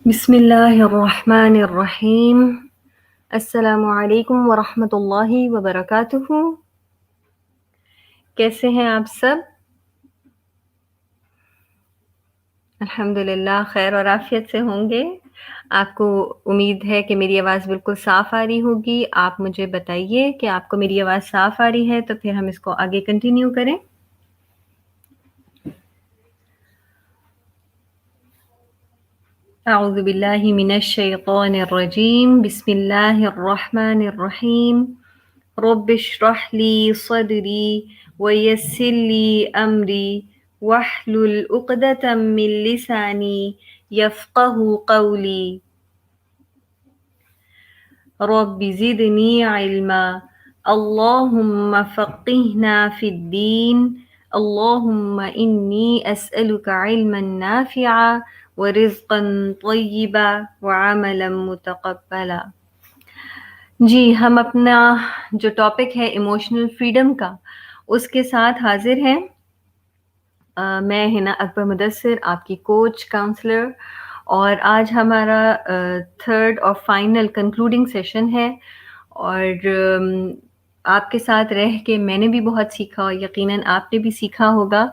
بسم اللہ الرحمن الرحیم۔ السلام علیکم ورحمۃ اللہ وبرکاتہ۔ کیسے ہیں آپ سب؟ الحمدللہ خیر اور عافیت سے ہوں گے۔ آپ کو امید ہے کہ میری آواز بالکل صاف آ رہی ہوگی۔ آپ مجھے بتائیے کہ آپ کو میری آواز صاف آ رہی ہے تو پھر ہم اس کو آگے کنٹینیو کریں۔ اعوذ باللہ من الشیطان الرجیم، بسم اللہ الرحمن الرحیم۔ رب اشرح لی صدری ویسر لی امری واحلل عقدۃ من لسانی یفقہوا قولی۔ رب زدنی علما، اللہم فقہنا فی الدین، اللہم انی اسألک علما نافعا ورزقا طیبا وعملا متقبلا۔ جی، ہم اپنا جو ٹاپک ہے ایموشنل فریڈم کا، اس کے ساتھ حاضر ہیں۔ میں حنا اکبر مدثر، آپ کی کوچ کاؤنسلر، اور آج ہمارا تھرڈ اور فائنل کنکلوڈنگ سیشن ہے، اور آپ کے ساتھ رہ کے میں نے بھی بہت سیکھا اور یقیناً آپ نے بھی سیکھا ہوگا۔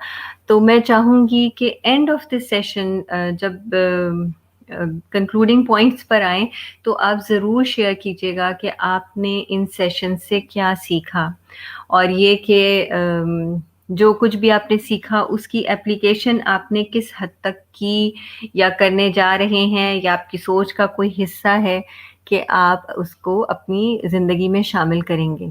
تو میں چاہوں گی کہ اینڈ آف دس سیشن جب کنکلوڈنگ پوائنٹس پر آئیں تو آپ ضرور شیئر کیجیے گا کہ آپ نے ان سیشن سے کیا سیکھا، اور یہ کہ جو کچھ بھی آپ نے سیکھا اس کی اپلیکیشن آپ نے کس حد تک کی یا کرنے جا رہے ہیں، یا آپ کی سوچ کا کوئی حصہ ہے کہ آپ اس کو اپنی زندگی میں شامل کریں گے۔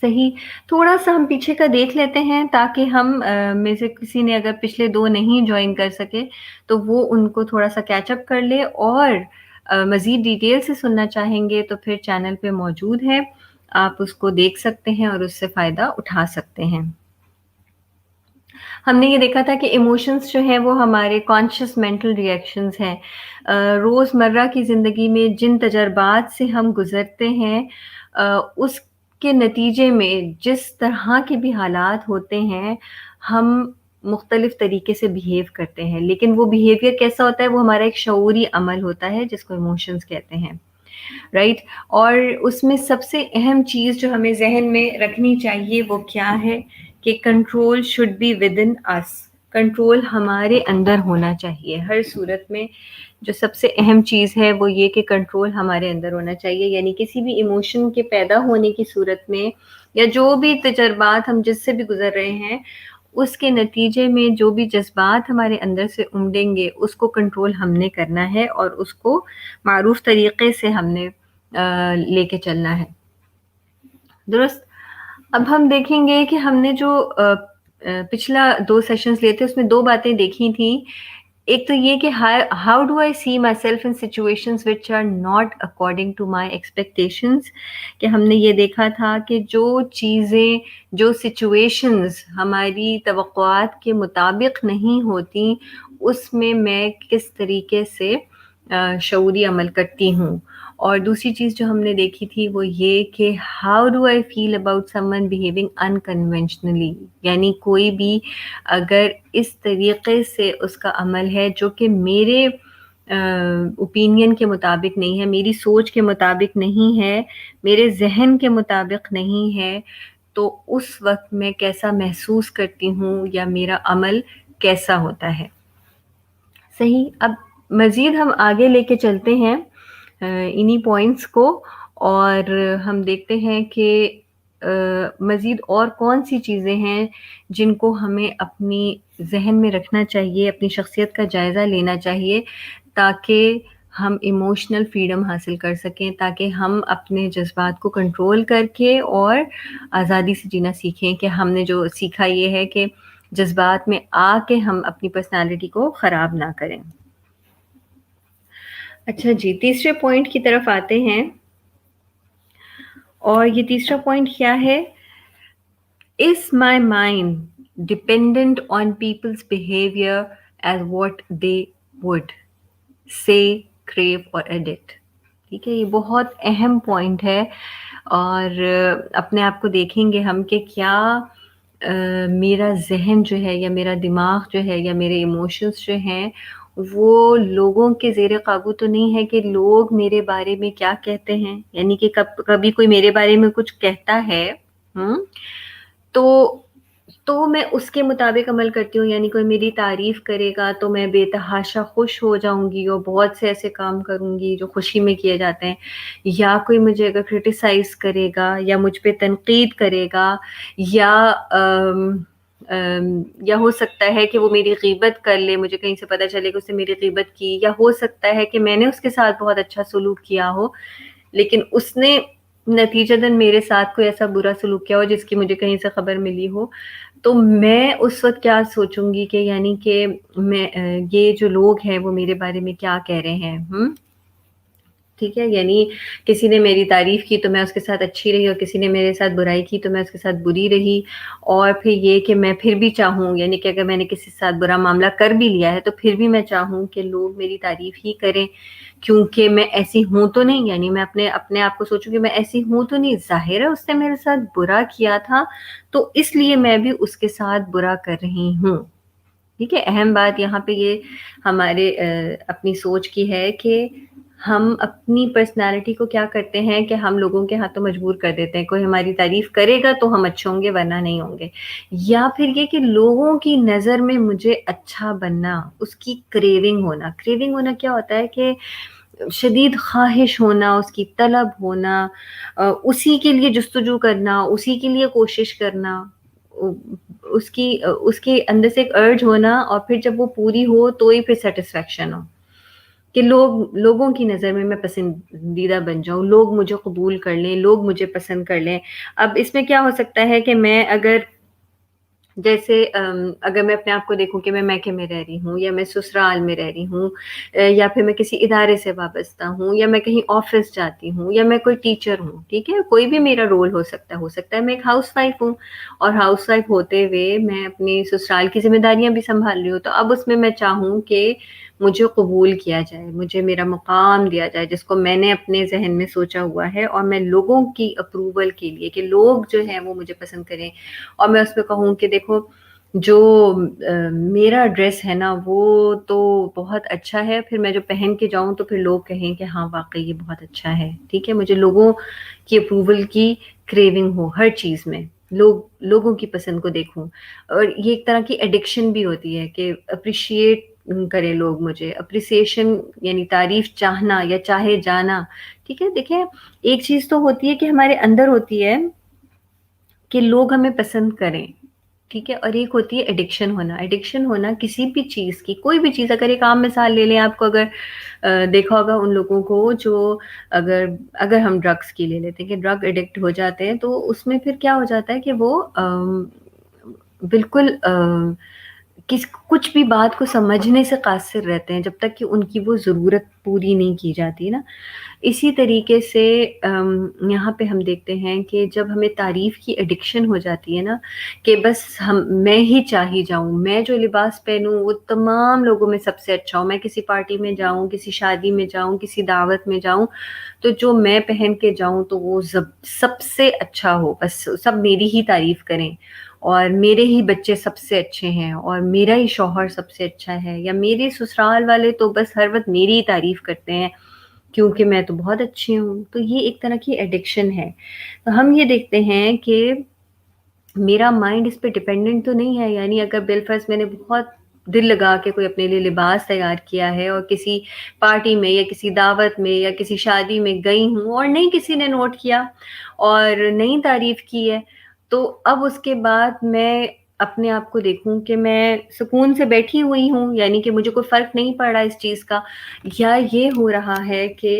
صحیح، تھوڑا سا ہم پیچھے کا دیکھ لیتے ہیں تاکہ ہم میں سے کسی نے اگر پچھلے 2 نہیں جوائن کر سکے تو وہ ان کو تھوڑا سا کیچ اپ کر لے، اور مزید ڈیٹیل سے سننا چاہیں گے تو پھر چینل پہ موجود ہے، آپ اس کو دیکھ سکتے ہیں اور اس سے فائدہ اٹھا سکتے ہیں۔ ہم نے یہ دیکھا تھا کہ ایموشنز جو ہیں وہ ہمارے کانشیس مینٹل ریئیکشنز ہیں۔ روزمرہ کی زندگی میں جن تجربات سے ہم گزرتے ہیں، اس کے نتیجے میں جس طرح کے بھی حالات ہوتے ہیں، ہم مختلف طریقے سے بیہیو کرتے ہیں، لیکن وہ بیہیویئر کیسا ہوتا ہے؟ وہ ہمارا ایک شعوری عمل ہوتا ہے جس کو ایموشنز کہتے ہیں، رائٹ؟ اور اس میں سب سے اہم چیز جو ہمیں ذہن میں رکھنی چاہیے وہ کیا ہے کہ control should be within us. Control ہمارے اندر ہونا چاہیے ہر صورت میں۔ جو سب سے اہم چیز ہے وہ یہ کہ کنٹرول ہمارے اندر ہونا چاہیے، یعنی کسی بھی ایموشن کے پیدا ہونے کی صورت میں، یا جو بھی تجربات ہم جس سے بھی گزر رہے ہیں، اس کے نتیجے میں جو بھی جذبات ہمارے اندر سے امڑیں گے اس کو کنٹرول ہم نے کرنا ہے، اور اس کو معروف طریقے سے ہم نے لے کے چلنا ہے، درست؟ اب ہم دیکھیں گے کہ ہم نے جو پچھلا 2 سیشنز لیے تھے اس میں 2 باتیں دیکھی تھیں۔ ایک تو یہ کہ how do I see myself in situations which are not according to my expectations, کہ ہم نے یہ دیکھا تھا کہ جو چیزیں، جو سچویشنز ہماری توقعات کے مطابق نہیں ہوتی، اس میں میں کس طریقے سے شعوری عمل کرتی ہوں۔ اور دوسری چیز جو ہم نے دیکھی تھی وہ یہ کہ how do I feel about someone behaving unconventionally, یعنی کوئی بھی اگر اس طریقے سے اس کا عمل ہے جو کہ میرے اوپینین کے مطابق نہیں ہے، میری سوچ کے مطابق نہیں ہے، میرے ذہن کے مطابق نہیں ہے، تو اس وقت میں کیسا محسوس کرتی ہوں یا میرا عمل کیسا ہوتا ہے۔ صحیح، اب مزید ہم آگے لے کے چلتے ہیں انہی پوائنٹس کو، اور ہم دیکھتے ہیں کہ مزید اور کون سی چیزیں ہیں جن کو ہمیں اپنی ذہن میں رکھنا چاہیے، اپنی شخصیت کا جائزہ لینا چاہیے، تاکہ ہم ایموشنل فریڈم حاصل کر سکیں، تاکہ ہم اپنے جذبات کو کنٹرول کر کے اور آزادی سے جینا سیکھیں۔ کہ ہم نے جو سیکھا یہ ہے کہ جذبات میں آ کے ہم اپنی پرسنالٹی کو خراب نہ کریں۔ اچھا جی، تیسرے پوائنٹ کی طرف آتے ہیں، اور یہ تیسرا پوائنٹ کیا ہے؟ Is my mind dependent on people's behavior as what they would say, crave or addict؟ ٹھیک ہے، یہ بہت اہم پوائنٹ ہے، اور اپنے آپ کو دیکھیں گے ہم کہ کیا میرا ذہن جو ہے یا میرا دماغ جو ہے یا میرے ایموشنز جو ہیں وہ لوگوں کے زیر قابو تو نہیں ہے کہ لوگ میرے بارے میں کیا کہتے ہیں، یعنی کہ کبھی کوئی میرے بارے میں کچھ کہتا ہے تو میں اس کے مطابق عمل کرتی ہوں، یعنی کوئی میری تعریف کرے گا تو میں بے تحاشا خوش ہو جاؤں گی اور بہت سے ایسے کام کروں گی جو خوشی میں کیے جاتے ہیں، یا کوئی مجھے اگر کرٹیسائز کرے گا یا مجھ پہ تنقید کرے گا یا یا ہو سکتا ہے کہ وہ میری غیبت کر لے، مجھے کہیں سے پتہ چلے کہ اس نے میری غیبت کی، یا ہو سکتا ہے کہ میں نے اس کے ساتھ بہت اچھا سلوک کیا ہو لیکن اس نے نتیجتاً میرے ساتھ کوئی ایسا برا سلوک کیا ہو جس کی مجھے کہیں سے خبر ملی ہو، تو میں اس وقت کیا سوچوں گی کہ یعنی کہ میں یہ جو لوگ ہیں وہ میرے بارے میں کیا کہہ رہے ہیں، ٹھیک ہے، یعنی کسی نے میری تعریف کی تو میں اس کے ساتھ اچھی رہی اور کسی نے میرے ساتھ برائی کی تو میں اس کے ساتھ بری رہی، اور پھر یہ کہ میں پھر بھی چاہوں، یعنی کہ اگر میں نے کسی کے ساتھ برا معاملہ کر بھی لیا ہے تو پھر بھی میں چاہوں کہ لوگ میری تعریف ہی کریں، کیونکہ میں ایسی ہوں تو نہیں، یعنی میں اپنے آپ کو سوچوں کہ میں ایسی ہوں تو نہیں، ظاہر ہے اس نے میرے ساتھ برا کیا تھا تو اس لیے میں بھی اس کے ساتھ برا کر رہی ہوں، ٹھیک ہے۔ اہم بات یہاں پہ یہ ہمارے اپنی سوچ کی ہے کہ ہم اپنی پرسنالٹی کو کیا کرتے ہیں کہ ہم لوگوں کے ہاتھوں مجبور کر دیتے ہیں، کوئی ہماری تعریف کرے گا تو ہم اچھے ہوں گے ورنہ نہیں ہوں گے، یا پھر یہ کہ لوگوں کی نظر میں مجھے اچھا بننا، اس کی کریونگ ہونا کیا ہوتا ہے کہ شدید خواہش ہونا، اس کی طلب ہونا، اسی کے لیے جستجو کرنا، اسی کے لیے کوشش کرنا، اس کے اندر سے ایک ارج ہونا، اور پھر جب وہ پوری ہو تو ہی پھر سیٹسفیکشن ہو کہ لوگوں کی نظر میں پسندیدہ بن جاؤں، لوگ مجھے قبول کر لیں، لوگ مجھے پسند کر لیں۔ اب اس میں کیا ہو سکتا ہے کہ میں اگر جیسے اگر میں اپنے آپ کو دیکھوں کہ میں میکے میں رہ رہی ہوں یا میں سسرال میں رہ رہی ہوں، یا پھر میں کسی ادارے سے وابستہ ہوں، یا میں کہیں آفس جاتی ہوں، یا میں کوئی ٹیچر ہوں، ٹھیک ہے، کوئی بھی میرا رول ہو سکتا ہے میں ایک ہاؤس وائف ہوں، اور ہاؤس وائف ہوتے ہوئے میں اپنی سسرال کی ذمہ داریاں بھی سنبھال رہی ہوں، تو اب اس میں چاہوں کہ مجھے قبول کیا جائے، مجھے میرا مقام دیا جائے جس کو میں نے اپنے ذہن میں سوچا ہوا ہے، اور میں لوگوں کی اپروول کے لیے کہ لوگ جو ہیں وہ مجھے پسند کریں، اور میں اس پہ کہوں کہ دیکھو جو میرا ڈریس ہے نا وہ تو بہت اچھا ہے، پھر میں جو پہن کے جاؤں تو پھر لوگ کہیں کہ ہاں واقعی یہ بہت اچھا ہے، ٹھیک ہے، مجھے لوگوں کی اپروول کی کریونگ ہو ہر چیز میں، لوگوں کی پسند کو دیکھوں، اور یہ ایک طرح کی ایڈکشن بھی ہوتی ہے کہ اپریشیٹ کرے لوگ مجھے، اپریسیشن یعنی تعریف چاہنا یا چاہے جانا، ٹھیک ہے۔ دیکھیں ایک چیز تو ہوتی ہے کہ ہمارے اندر ہوتی ہے کہ لوگ ہمیں پسند کریں، ٹھیک ہے، اور ایک ہوتی ہے ایڈکشن ہونا کسی بھی چیز کی، کوئی بھی چیز، اگر ایک عام مثال لے لیں آپ کو، اگر دیکھا ہوگا ان لوگوں کو جو اگر ہم ڈرگس کی لے لیتے ہیں کہ ڈرگ ایڈکٹ ہو جاتے ہیں تو اس میں پھر کیا ہو جاتا ہے کہ وہ بالکل کچھ بھی بات کو سمجھنے سے قاصر رہتے ہیں جب تک کہ ان کی وہ ضرورت پوری نہیں کی جاتی نا۔ اسی طریقے سے یہاں پہ ہم دیکھتے ہیں کہ جب ہمیں تعریف کی ایڈکشن ہو جاتی ہے نا کہ بس میں ہی چاہی جاؤں، میں جو لباس پہنوں وہ تمام لوگوں میں سب سے اچھا ہوں، میں کسی پارٹی میں جاؤں، کسی شادی میں جاؤں، کسی دعوت میں جاؤں تو جو میں پہن کے جاؤں تو وہ سب سے اچھا ہو، بس سب میری ہی تعریف کریں، اور میرے ہی بچے سب سے اچھے ہیں، اور میرا ہی شوہر سب سے اچھا ہے، یا میرے سسرال والے تو بس ہر وقت میری ہی تعریف کرتے ہیں کیونکہ میں تو بہت اچھی ہوں۔ تو یہ ایک طرح کی ایڈکشن ہے۔ تو ہم یہ دیکھتے ہیں کہ میرا مائنڈ اس پہ ڈیپینڈنٹ تو نہیں ہے، یعنی اگر بالفرض میں نے بہت دل لگا کے کوئی اپنے لیے لباس تیار کیا ہے اور کسی پارٹی میں یا کسی دعوت میں یا کسی شادی میں گئی ہوں اور نہیں کسی نے نوٹ کیا اور نہیں تعریف کی ہے، تو اب اس کے بعد میں اپنے آپ کو دیکھوں کہ میں سکون سے بیٹھی ہوئی ہوں، یعنی کہ مجھے کوئی فرق نہیں پڑ رہا اس چیز کا، یا یہ ہو رہا ہے کہ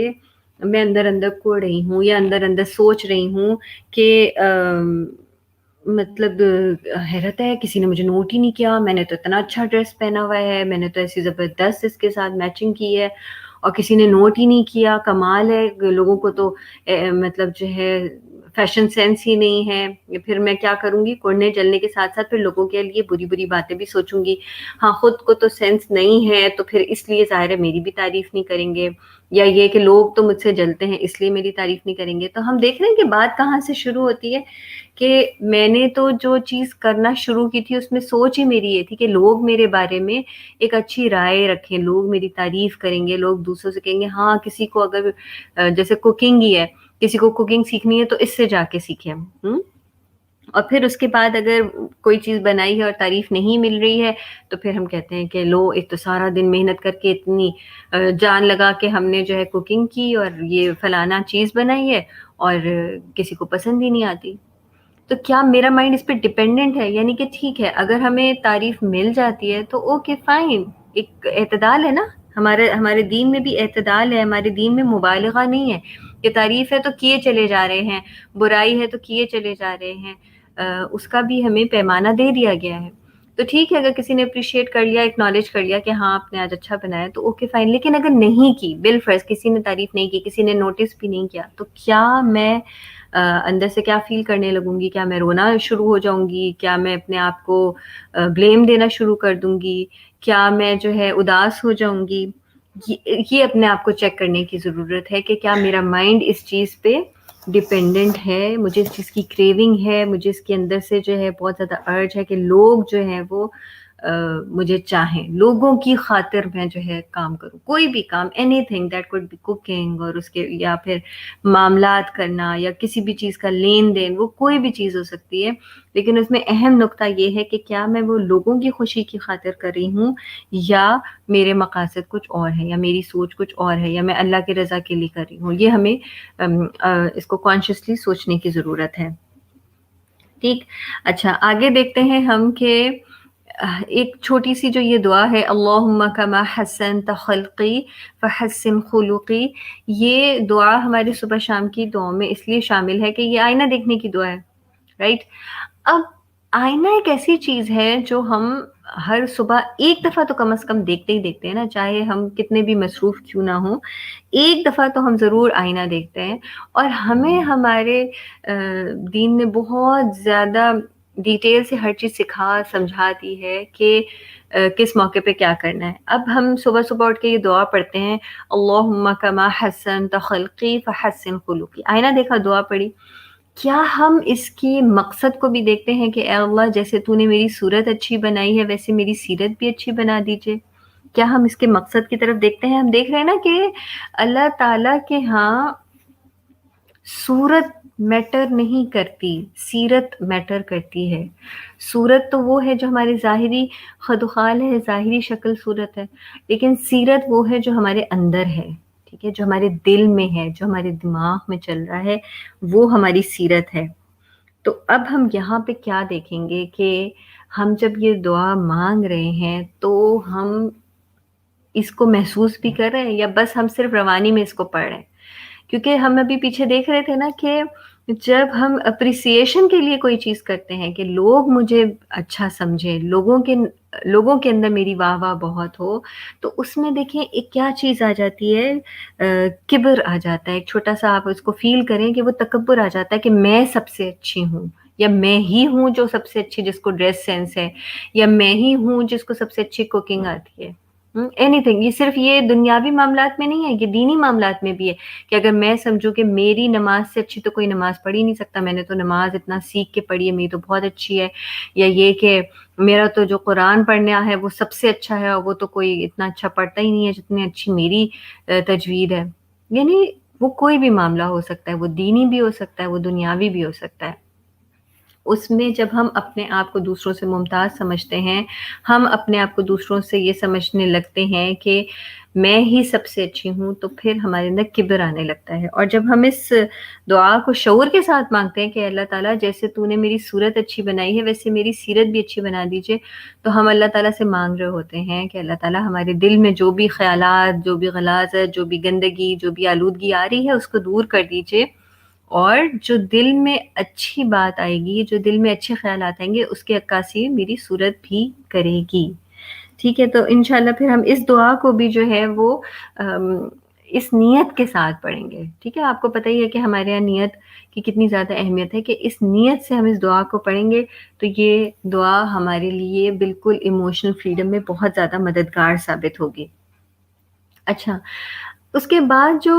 میں اندر اندر کوڑ رہی ہوں یا اندر اندر سوچ رہی ہوں کہ مطلب حیرت ہے کسی نے مجھے نوٹ ہی نہیں کیا، میں نے تو اتنا اچھا ڈریس پہنا ہوا ہے، میں نے تو ایسی زبردست اس کے ساتھ میچنگ کی ہے اور کسی نے نوٹ ہی نہیں کیا، کمال ہے، لوگوں کو تو مطلب جو ہے فیشن سینس ہی نہیں ہے۔ پھر میں کیا کروں گی، کوڑنے جلنے کے ساتھ ساتھ پھر لوگوں کے لیے بری بری باتیں بھی سوچوں گی، ہاں خود کو تو سینس نہیں ہے تو پھر اس لیے ظاہر ہے میری بھی تعریف نہیں کریں گے، یا یہ کہ لوگ تو مجھ سے جلتے ہیں اس لیے میری تعریف نہیں کریں گے. تو ہم دیکھ رہے ہیں کہ بات کہاں سے شروع ہوتی ہے کہ میں نے تو جو چیز کرنا شروع کی تھی اس میں سوچ ہی میری یہ تھی کہ لوگ میرے بارے میں ایک اچھی رائے رکھیں، لوگ میری تعریف کریں گے، لوگ دوسروں سے کہیں گے ہاں کسی کو اگر جیسے کوکنگ ہی ہے، کسی کو کوکنگ سیکھنی ہے تو اس سے جا کے سیکھیں. اور پھر اس کے بعد اگر کوئی چیز بنائی ہے اور تعریف نہیں مل رہی ہے تو پھر ہم کہتے ہیں کہ لو ایک تو سارا دن محنت کر کے اتنی جان لگا کے ہم نے جو ہے کوکنگ کی اور یہ فلانا چیز بنائی ہے اور کسی کو پسند ہی نہیں آتی. تو کیا میرا مائنڈ اس پہ ڈپینڈنٹ ہے؟ یعنی کہ ٹھیک ہے اگر ہمیں تعریف مل جاتی ہے تو اوکے فائن، ایک اعتدال ہے نا. ہمارے دین میں بھی اعتدال ہے، ہمارے دین میں مبالغہ نہیں ہے کہ تعریف ہے تو کیے چلے جا رہے ہیں، برائی ہے تو کیے چلے جا رہے ہیں. اس کا بھی ہمیں پیمانہ دے دیا گیا ہے. تو ٹھیک ہے اگر کسی نے اپریشیٹ کر لیا، اکنالج کر لیا کہ ہاں آپ نے آج اچھا بنایا تو اوکے فائن. لیکن اگر نہیں کی، بالفرض کسی نے تعریف نہیں کی، کسی نے نوٹس بھی نہیں کیا، تو کیا میں اندر سے کیا فیل کرنے لگوں گی؟ کیا میں رونا شروع ہو جاؤں گی؟ کیا میں اپنے آپ کو بلیم دینا شروع کر دوں گی؟ کیا میں جو ہے اداس ہو جاؤں گی؟ یہ اپنے آپ کو چیک کرنے کی ضرورت ہے کہ کیا میرا مائنڈ اس چیز پہ ڈپینڈنٹ ہے، مجھے اس چیز کی کریونگ ہے، مجھے اس کے اندر سے جو ہے بہت زیادہ ارج ہے کہ لوگ جو ہیں وہ مجھے چاہیں، لوگوں کی خاطر میں جو ہے کام کروں، کوئی بھی کام، anything that could be cooking, اور اس کے یا پھر معاملات کرنا یا کسی بھی چیز کا لین دین، وہ کوئی بھی چیز ہو سکتی ہے. لیکن اس میں اہم نقطہ یہ ہے کہ کیا میں وہ لوگوں کی خوشی کی خاطر کر رہی ہوں یا میرے مقاصد کچھ اور ہے، یا میری سوچ کچھ اور ہے، یا میں اللہ کی رضا کے لیے کر رہی ہوں. یہ ہمیں اس کو کانشیسلی سوچنے کی ضرورت ہے. ٹھیک. اچھا آگے دیکھتے ہیں ہم کہ ایک چھوٹی سی جو یہ دعا ہے، اللہم کما حسنت خلقی فحسن خلقی، یہ دعا ہمارے صبح شام کی دعاؤں میں اس لیے شامل ہے کہ یہ آئینہ دیکھنے کی دعا ہے. رائٹ. اب آئینہ ایک ایسی چیز ہے جو ہم ہر صبح ایک دفعہ تو کم از کم دیکھتے ہی دیکھتے ہیں نا، چاہے ہم کتنے بھی مصروف کیوں نہ ہوں، ایک دفعہ تو ہم ضرور آئینہ دیکھتے ہیں. اور ہمیں ہمارے دین نے بہت زیادہ ڈیٹیل سے ہر چیز سکھا سمجھا دی ہے کہ کس موقع پہ کیا کرنا ہے. اب ہم صبح صبح اٹھ کے یہ دعا پڑھتے ہیں، اللہم کما حسنت خلقی فحسن خلقی، آئینہ دیکھا دعا پڑھی. کیا ہم اس کی مقصد کو بھی دیکھتے ہیں کہ اے اللہ جیسے تو نے میری صورت اچھی بنائی ہے ویسے میری سیرت بھی اچھی بنا دیجئے؟ کیا ہم اس کے مقصد کی طرف دیکھتے ہیں؟ ہم دیکھ رہے ہیں نا کہ اللہ تعالیٰ کے ہاں صورت میٹر نہیں کرتی، سیرت میٹر کرتی ہے. صورت تو وہ ہے جو ہماری ظاہری خد و خال ہے، ظاہری شکل صورت ہے، لیکن سیرت وہ ہے جو ہمارے اندر ہے. ٹھیک ہے، جو ہمارے دل میں ہے، جو ہمارے دماغ میں چل رہا ہے، وہ ہماری سیرت ہے. تو اب ہم یہاں پہ کیا دیکھیں گے کہ ہم جب یہ دعا مانگ رہے ہیں تو ہم اس کو محسوس بھی کر رہے ہیں یا بس ہم صرف روانی میں اس کو پڑھ رہے ہیں؟ کیونکہ ہم ابھی پیچھے دیکھ رہے تھے نا کہ جب ہم اپریسیشن کے لیے کوئی چیز کرتے ہیں کہ لوگ مجھے اچھا سمجھیں، لوگوں کے اندر میری واہ واہ بہت ہو، تو اس میں دیکھیں ایک کیا چیز آ جاتی ہے، کبر آ جاتا ہے. ایک چھوٹا سا آپ اس کو فیل کریں کہ وہ تکبر آ جاتا ہے کہ میں سب سے اچھی ہوں، یا میں ہی ہوں جو سب سے اچھی جس کو ڈریس سینس ہے، یا میں ہی ہوں جس کو سب سے اچھی کوکنگ آتی ہے. Any thing. یہ صرف یہ دنیاوی معاملات میں نہیں ہے، یہ دینی معاملات میں بھی ہے کہ اگر میں سمجھوں کہ میری نماز سے اچھی تو کوئی نماز پڑھ ہی نہیں سکتا، میں نے تو نماز اتنا سیکھ کے پڑھی ہے، میری تو بہت اچھی ہے، یا یہ کہ میرا تو جو قرآن پڑھنا ہے وہ سب سے اچھا ہے اور وہ تو کوئی اتنا اچھا پڑھتا ہی نہیں ہے جتنی اچھی میری تجوید ہے. یعنی وہ کوئی بھی معاملہ ہو سکتا ہے، وہ دینی بھی ہو سکتا ہے، وہ دنیاوی بھی ہو سکتا ہے. اس میں جب ہم اپنے آپ کو دوسروں سے ممتاز سمجھتے ہیں، ہم اپنے آپ کو دوسروں سے یہ سمجھنے لگتے ہیں کہ میں ہی سب سے اچھی ہوں، تو پھر ہمارے اندر کبر آنے لگتا ہے. اور جب ہم اس دعا کو شعور کے ساتھ مانگتے ہیں کہ اللہ تعالیٰ جیسے تو نے میری صورت اچھی بنائی ہے ویسے میری سیرت بھی اچھی بنا دیجئے، تو ہم اللہ تعالیٰ سے مانگ رہے ہوتے ہیں کہ اللہ تعالیٰ ہمارے دل میں جو بھی خیالات، جو بھی غلاظت، جو بھی گندگی، جو بھی آلودگی آ رہی ہے اس کو دور کر دیجئے، اور جو دل میں اچھی بات آئے گی، جو دل میں اچھے خیالات آئیں گے، اس کی عکاسی میری صورت بھی کرے گی. ٹھیک ہے. تو انشاءاللہ پھر ہم اس دعا کو بھی جو ہے وہ اس نیت کے ساتھ پڑھیں گے. ٹھیک ہے. آپ کو پتہ ہی ہے کہ ہمارے یہاں نیت کی کتنی زیادہ اہمیت ہے کہ اس نیت سے ہم اس دعا کو پڑھیں گے تو یہ دعا ہمارے لیے بالکل ایموشنل فریڈم میں بہت زیادہ مددگار ثابت ہوگی. اچھا اس کے بعد جو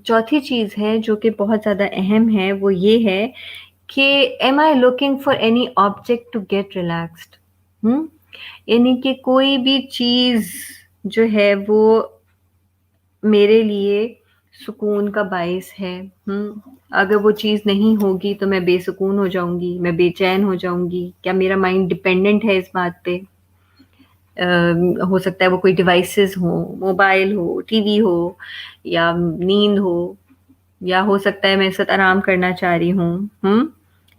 چوتھی چیز ہے جو کہ بہت زیادہ اہم ہے وہ یہ ہے کہ am I looking for any object to get relaxed. یعنی کہ کوئی بھی چیز جو ہے وہ میرے لیے سکون کا باعث ہے. اگر وہ چیز نہیں ہوگی تو میں بے سکون ہو جاؤں گی، میں بے چین ہو جاؤں گی. کیا میرا مائنڈ ڈپینڈنٹ ہے اس بات پہ؟ ہو سکتا ہے وہ کوئی ڈیوائسز ہوں، موبائل ہو، ٹی وی ہو، یا نیند ہو، یا ہو سکتا ہے میں اس وقت آرام کرنا چاہ رہی ہوں،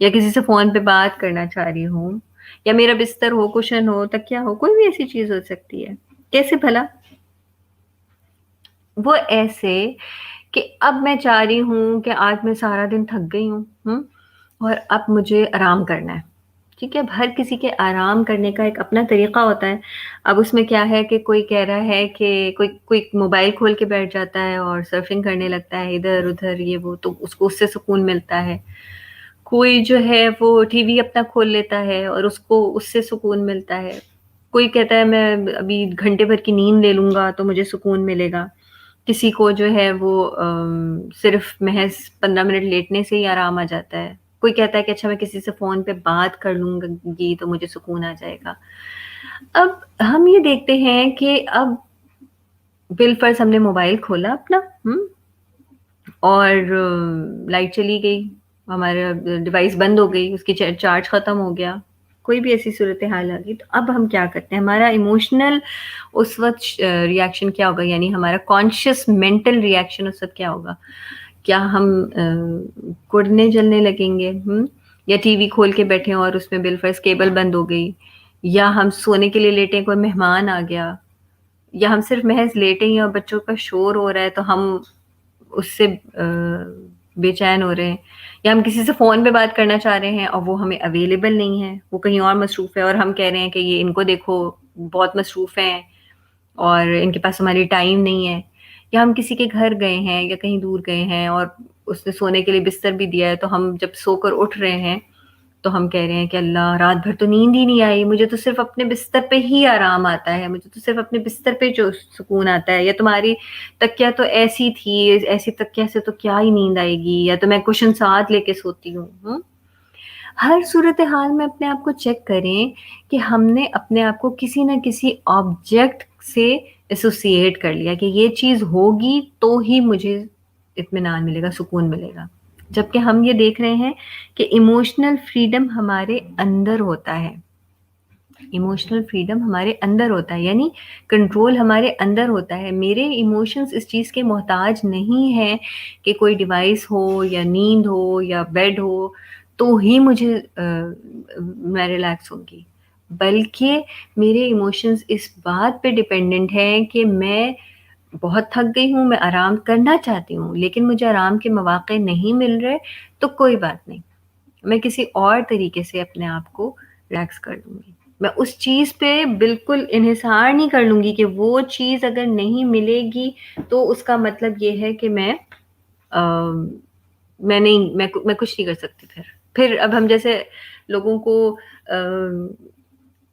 یا کسی سے فون پہ بات کرنا چاہ رہی ہوں، یا میرا بستر ہو، کشن ہو، تکیا ہو، کوئی بھی ایسی چیز ہو سکتی ہے. کیسے بھلا؟ وہ ایسے کہ اب میں چاہ رہی ہوں کہ آج میں سارا دن تھک گئی ہوں اور اب مجھے آرام کرنا ہے. ٹھیک ہے، اب ہر کسی کے آرام کرنے کا ایک اپنا طریقہ ہوتا ہے. اب اس میں کیا ہے کہ کوئی کہہ رہا ہے کہ کوئی موبائل کھول کے بیٹھ جاتا ہے اور سرفنگ کرنے لگتا ہے ادھر ادھر یہ وہ، تو اس کو اس سے سکون ملتا ہے. کوئی جو ہے وہ ٹی وی اپنا کھول لیتا ہے اور اس کو اس سے سکون ملتا ہے. کوئی کہتا ہے میں ابھی گھنٹے بھر کی نیند لے لوں گا تو مجھے سکون ملے گا. کسی کو جو ہے وہ صرف محض 15 منٹ لیٹنے سے ہی آرام آ جاتا ہے. کوئی کہتا ہے کہ اچھا میں کسی سے فون پہ بات کر لوں گی تو مجھے سکون آ جائے گا. اب ہم یہ دیکھتے ہیں کہ اب بالفرض ہم نے موبائل کھولا اپنا، اور لائٹ چلی گئی، ہمارا ڈیوائس بند ہو گئی، اس کی چارج ختم ہو گیا، کوئی بھی ایسی صورتحال آ گئی. تو اب ہم کیا کرتے ہیں؟ ہمارا ایموشنل اس وقت ریاکشن کیا ہوگا؟ یعنی ہمارا کانشیس مینٹل ریاکشن اس وقت کیا ہوگا؟ کیا ہم کڑنے جلنے لگیں گے، یا ٹی وی کھول کے بیٹھے اور اس میں بالفرض کیبل بند ہو گئی، یا ہم سونے کے لیے لیٹے، کوئی مہمان آ گیا، یا ہم صرف محض لیٹے ہی اور بچوں کا شور ہو رہا ہے تو ہم اس سے بے چین ہو رہے ہیں، یا ہم کسی سے فون پہ بات کرنا چاہ رہے ہیں اور وہ ہمیں اویلیبل نہیں ہے، وہ کہیں اور مصروف ہے، اور ہم کہہ رہے ہیں کہ یہ ان کو دیکھو بہت مصروف ہیں اور ان کے پاس ہماری ٹائم نہیں ہے. یا ہم کسی کے گھر گئے ہیں یا کہیں دور گئے ہیں اور اس نے سونے کے لیے بستر بھی دیا ہے، تو ہم جب سو کر اٹھ رہے ہیں تو ہم کہہ رہے ہیں کہ اللہ رات بھر تو نیند ہی نہیں آئی، مجھے تو صرف اپنے بستر پہ ہی آرام آتا ہے، مجھے تو صرف اپنے بستر پہ جو سکون آتا ہے، یا تمہاری تکیہ تو ایسی تھی، ایسی تکیہ سے تو کیا ہی نیند آئے گی، یا تو میں کشن ساتھ لے کے سوتی ہوں. ہر صورتحال میں اپنے آپ کو چیک کریں کہ ہم نے اپنے آپ کو کسی نہ کسی آبجیکٹ سے ایسوسیٹ کر لیا کہ یہ چیز ہوگی تو ہی مجھے اطمینان ملے گا، سکون ملے گا. جبکہ ہم یہ دیکھ رہے ہیں کہ ایموشنل فریڈم ہمارے اندر ہوتا ہے. ایموشنل فریڈم ہمارے اندر ہوتا ہے، یعنی کنٹرول ہمارے اندر ہوتا ہے. میرے ایموشنز اس چیز کے محتاج نہیں ہیں کہ کوئی ڈیوائس ہو یا نیند ہو یا بیڈ ہو تو ہی مجھے میں ریلیکس ہوں گی، بلکہ میرے ایموشنز اس بات پہ ڈپینڈنٹ ہیں کہ میں بہت تھک گئی ہوں، میں آرام کرنا چاہتی ہوں لیکن مجھے آرام کے مواقع نہیں مل رہے، تو کوئی بات نہیں، میں کسی اور طریقے سے اپنے آپ کو ریلیکس کر لوں گی. میں اس چیز پہ بالکل انحصار نہیں کر لوں گی کہ وہ چیز اگر نہیں ملے گی تو اس کا مطلب یہ ہے کہ میں کچھ نہیں کر سکتی. پھر اب ہم جیسے لوگوں کو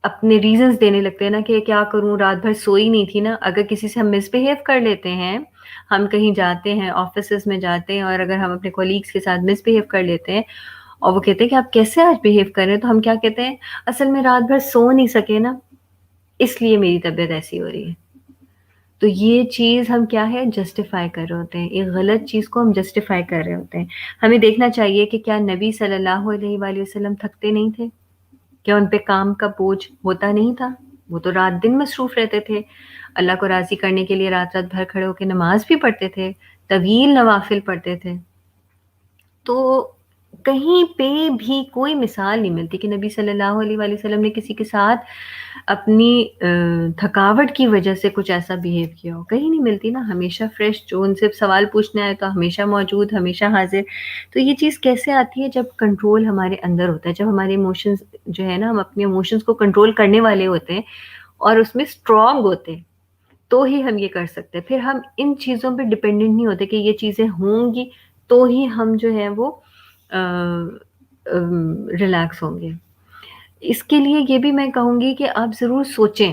اپنے ریزنز دینے لگتے ہیں نا کہ کیا کروں، رات بھر سوئی نہیں تھی نا. اگر کسی سے ہم مس بہیو کر لیتے ہیں، ہم کہیں جاتے ہیں، آفیسز میں جاتے ہیں، اور اگر ہم اپنے کولیگس کے ساتھ مس بہیو کر لیتے ہیں اور وہ کہتے ہیں کہ آپ کیسے آج بہیو کر رہے ہیں، تو ہم کیا کہتے ہیں؟ اصل میں رات بھر سو نہیں سکے نا، اس لیے میری طبیعت ایسی ہو رہی ہے. تو یہ چیز ہم کیا ہے، جسٹیفائی کر رہے ہوتے ہیں، ایک غلط چیز کو ہم جسٹیفائی کر رہے ہوتے ہیں. ہمیں دیکھنا چاہیے کہ کیا نبی صلی اللہ علیہ وآلہ وسلم تھکتے نہیں تھے؟ کیا ان پہ کام کا بوجھ ہوتا نہیں تھا؟ وہ تو رات دن مصروف رہتے تھے، اللہ کو راضی کرنے کے لیے رات رات بھر کھڑے ہو کے نماز بھی پڑھتے تھے، طویل نوافل پڑھتے تھے. تو کہیں پہ بھی کوئی مثال نہیں ملتی کہ نبی صلی اللہ علیہ وآلہ وسلم نے کسی کے ساتھ اپنی تھکاوٹ کی وجہ سے کچھ ایسا بیہیو کیا ہو. کہیں نہیں ملتی نا، ہمیشہ فریش، جو ان سے سوال پوچھنا ہے تو ہمیشہ موجود، ہمیشہ حاضر. تو یہ چیز کیسے آتی ہے؟ جب کنٹرول ہمارے اندر ہوتا ہے، جب ہمارے ایموشنز جو ہے نا، ہم اپنے ایموشنز کو کنٹرول کرنے والے ہوتے ہیں اور اس میں اسٹرانگ ہوتے ہیں، تو ہی ہم یہ کر سکتے ہیں. پھر ہم ان چیزوں پہ ڈپینڈنٹ نہیں ہوتے کہ یہ چیزیں ہوں گی تو ہی ہم جو ہے وہ ریلیکس ہوں گے. اس کے لیے یہ بھی میں کہوں گی کہ آپ ضرور سوچیں،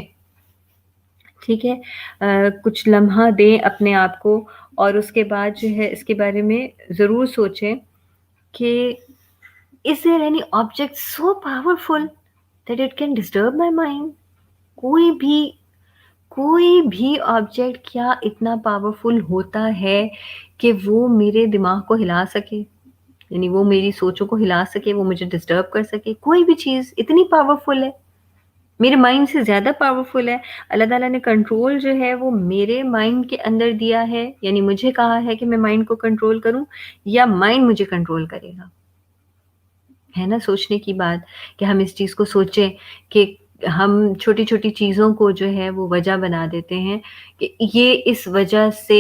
ٹھیک ہے؟ کچھ لمحہ دیں اپنے آپ کو، اور اس کے بعد جو ہے اس کے بارے میں ضرور سوچیں کہ is there any object so powerful that it can disturb my mind؟ کوئی بھی کوئی بھی آبجیکٹ کیا اتنا پاورفل ہوتا ہے کہ وہ میرے دماغ کو ہلا سکے، یعنی وہ میری سوچوں کو ہلا سکے، وہ مجھے ڈسٹرب کر سکے؟ کوئی بھی چیز اتنی پاورفل ہے، میرے مائنڈ سے زیادہ پاورفل ہے؟ اللہ تعالیٰ نے کنٹرول جو ہے وہ میرے مائنڈ کے اندر دیا ہے، یعنی مجھے کہا ہے کہ میں مائنڈ کو کنٹرول کروں، یا مائنڈ مجھے کنٹرول کرے گا؟ ہے نا سوچنے کی بات کہ ہم اس چیز کو سوچیں کہ ہم چھوٹی چھوٹی چیزوں کو جو ہے وہ وجہ بنا دیتے ہیں کہ یہ اس وجہ سے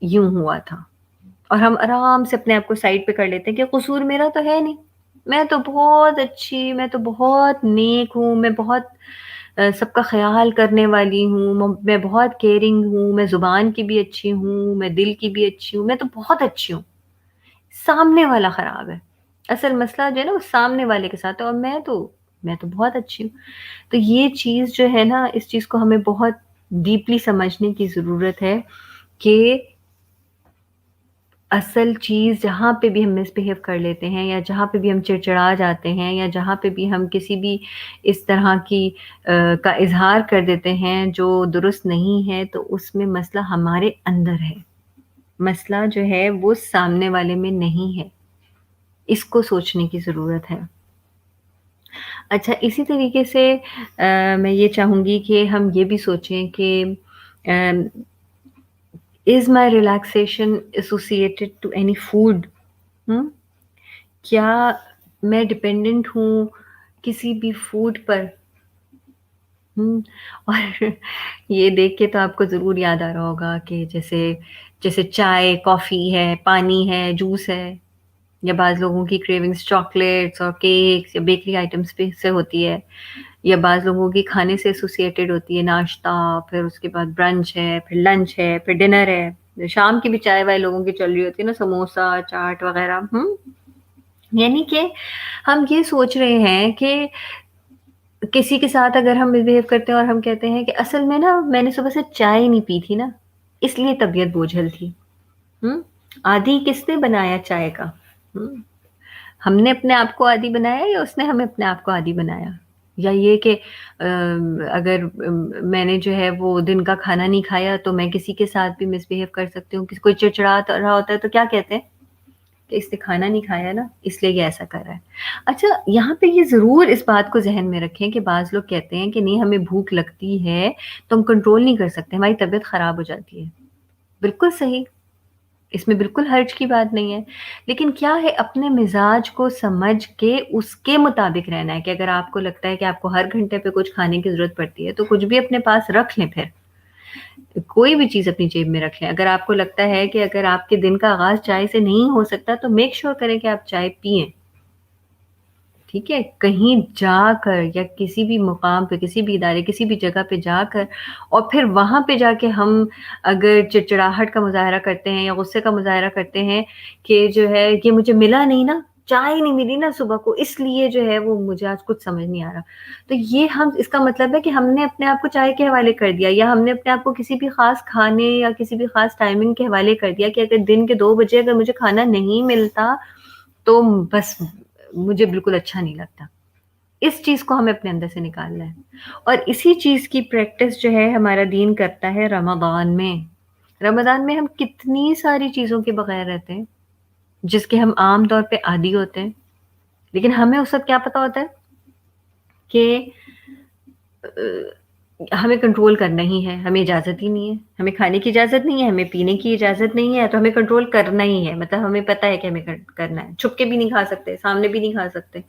یوں ہوا تھا، اور ہم آرام سے اپنے آپ کو سائڈ پہ کر لیتے ہیں کہ قصور میرا تو ہے نہیں، میں تو بہت اچھی، میں تو بہت نیک ہوں، میں بہت سب کا خیال کرنے والی ہوں، میں بہت کیئرنگ ہوں، میں زبان کی بھی اچھی ہوں، میں دل کی بھی اچھی ہوں، میں تو بہت اچھی ہوں۔ سامنے والا خراب ہے، اصل مسئلہ جو ہے نا وہ سامنے والے کے ساتھ ہے، اور میں تو بہت اچھی ہوں۔ تو یہ چیز جو ہے نا، اس چیز کو ہمیں بہت ڈیپلی سمجھنے کی ضرورت ہے کہ اصل چیز جہاں پہ بھی ہم مس بہیو کر لیتے ہیں، یا جہاں پہ بھی ہم چڑچڑا جاتے ہیں، یا جہاں پہ بھی ہم کسی بھی اس طرح کی کا اظہار کر دیتے ہیں جو درست نہیں ہے، تو اس میں مسئلہ ہمارے اندر ہے، مسئلہ جو ہے وہ سامنے والے میں نہیں ہے۔ اس کو سوچنے کی ضرورت ہے۔ اچھا، اسی طریقے سے میں یہ چاہوں گی کہ ہم یہ بھی سوچیں کہ is my relaxation associated to any food? کیا میں ڈپینڈنٹ ہوں کسی بھی فوڈ پر؟ اور یہ دیکھ کے تو آپ کو ضرور یاد آ رہا ہوگا کہ جیسے چائے، کافی ہے، پانی ہے، جوس ہے، یا بعض لوگوں کی کریونگز چاکلیٹس اور کیکس یا بیکری آئٹمس پہ سے ہوتی ہے، یا بعض لوگوں کی کھانے سے ایسوسیٹیڈ ہوتی ہے، ناشتہ، پھر اس کے بعد برنچ ہے، پھر لنچ ہے، پھر ڈنر ہے، شام کی بھی چائے وائے لوگوں کی چل رہی ہوتی ہے نا، سموسہ، چاٹ وغیرہ۔ یعنی کہ ہم یہ سوچ رہے ہیں کہ کسی کے ساتھ اگر ہم بہیو کرتے ہیں اور ہم کہتے ہیں کہ اصل میں نا میں نے صبح سے چائے نہیں پی تھی نا، اس لیے طبیعت بوجھل تھی۔ عادی کس نے بنایا چائے کا؟ ہم نے اپنے آپ کو عادی بنایا، یا اس نے ہمیں اپنے آپ کو عادی بنایا؟ یا یہ کہ اگر میں نے جو ہے وہ دن کا کھانا نہیں کھایا تو میں کسی کے ساتھ بھی مس بہیو کر سکتی ہوں؟ کوئی چڑچڑا رہا ہوتا ہے تو کیا کہتے ہیں کہ اس نے کھانا نہیں کھایا نا اس لیے یہ ایسا کر رہا ہے۔ اچھا، یہاں پہ یہ ضرور اس بات کو ذہن میں رکھیں کہ بعض لوگ کہتے ہیں کہ نہیں ہمیں بھوک لگتی ہے تو ہم کنٹرول نہیں کر سکتے، ہماری طبیعت خراب ہو جاتی ہے۔ بالکل صحیح، اس میں بالکل حرج کی بات نہیں ہے، لیکن کیا ہے اپنے مزاج کو سمجھ کے اس کے مطابق رہنا ہے کہ اگر آپ کو لگتا ہے کہ آپ کو ہر گھنٹے پہ کچھ کھانے کی ضرورت پڑتی ہے تو کچھ بھی اپنے پاس رکھ لیں، پھر کوئی بھی چیز اپنی جیب میں رکھ لیں۔ اگر آپ کو لگتا ہے کہ اگر آپ کے دن کا آغاز چائے سے نہیں ہو سکتا تو میک شور کریں کہ آپ چائے پئیں، ٹھیک ہے؟ کہیں جا کر یا کسی بھی مقام پہ، کسی بھی ادارے، کسی بھی جگہ پہ جا کر، اور پھر وہاں پہ جا کے ہم اگر چڑچڑاہٹ کا مظاہرہ کرتے ہیں یا غصے کا مظاہرہ کرتے ہیں کہ جو ہے کہ مجھے ملا نہیں نا، چائے نہیں ملی نا صبح کو، اس لیے جو ہے وہ مجھے آج کچھ سمجھ نہیں آ رہا، تو یہ اس کا مطلب ہے کہ ہم نے اپنے آپ کو چائے کے حوالے کر دیا، یا ہم نے اپنے آپ کو کسی بھی خاص کھانے یا کسی بھی خاص ٹائمنگ کے حوالے کر دیا کہ اگر دن کے 2 بجے اگر مجھے کھانا نہیں ملتا تو بس مجھے بالکل اچھا نہیں لگتا۔ اس چیز کو ہمیں اپنے اندر سے نکالنا ہے، اور اسی چیز کی پریکٹس جو ہے ہمارا دین کرتا ہے رمضان میں۔ رمضان میں ہم کتنی ساری چیزوں کے بغیر رہتے ہیں جس کے ہم عام طور پہ عادی ہوتے ہیں، لیکن ہمیں اس وقت کیا پتا ہوتا ہے کہ ہمیں کنٹرول کرنا ہی ہے، ہمیں اجازت ہی نہیں ہے، ہمیں کھانے کی اجازت نہیں ہے، ہمیں پینے کی اجازت نہیں ہے، تو ہمیں کنٹرول کرنا ہی ہے، مطلب ہمیں پتہ ہے کہ ہمیں کرنا ہے، چھپ کے بھی نہیں کھا سکتے، سامنے بھی نہیں کھا سکتے،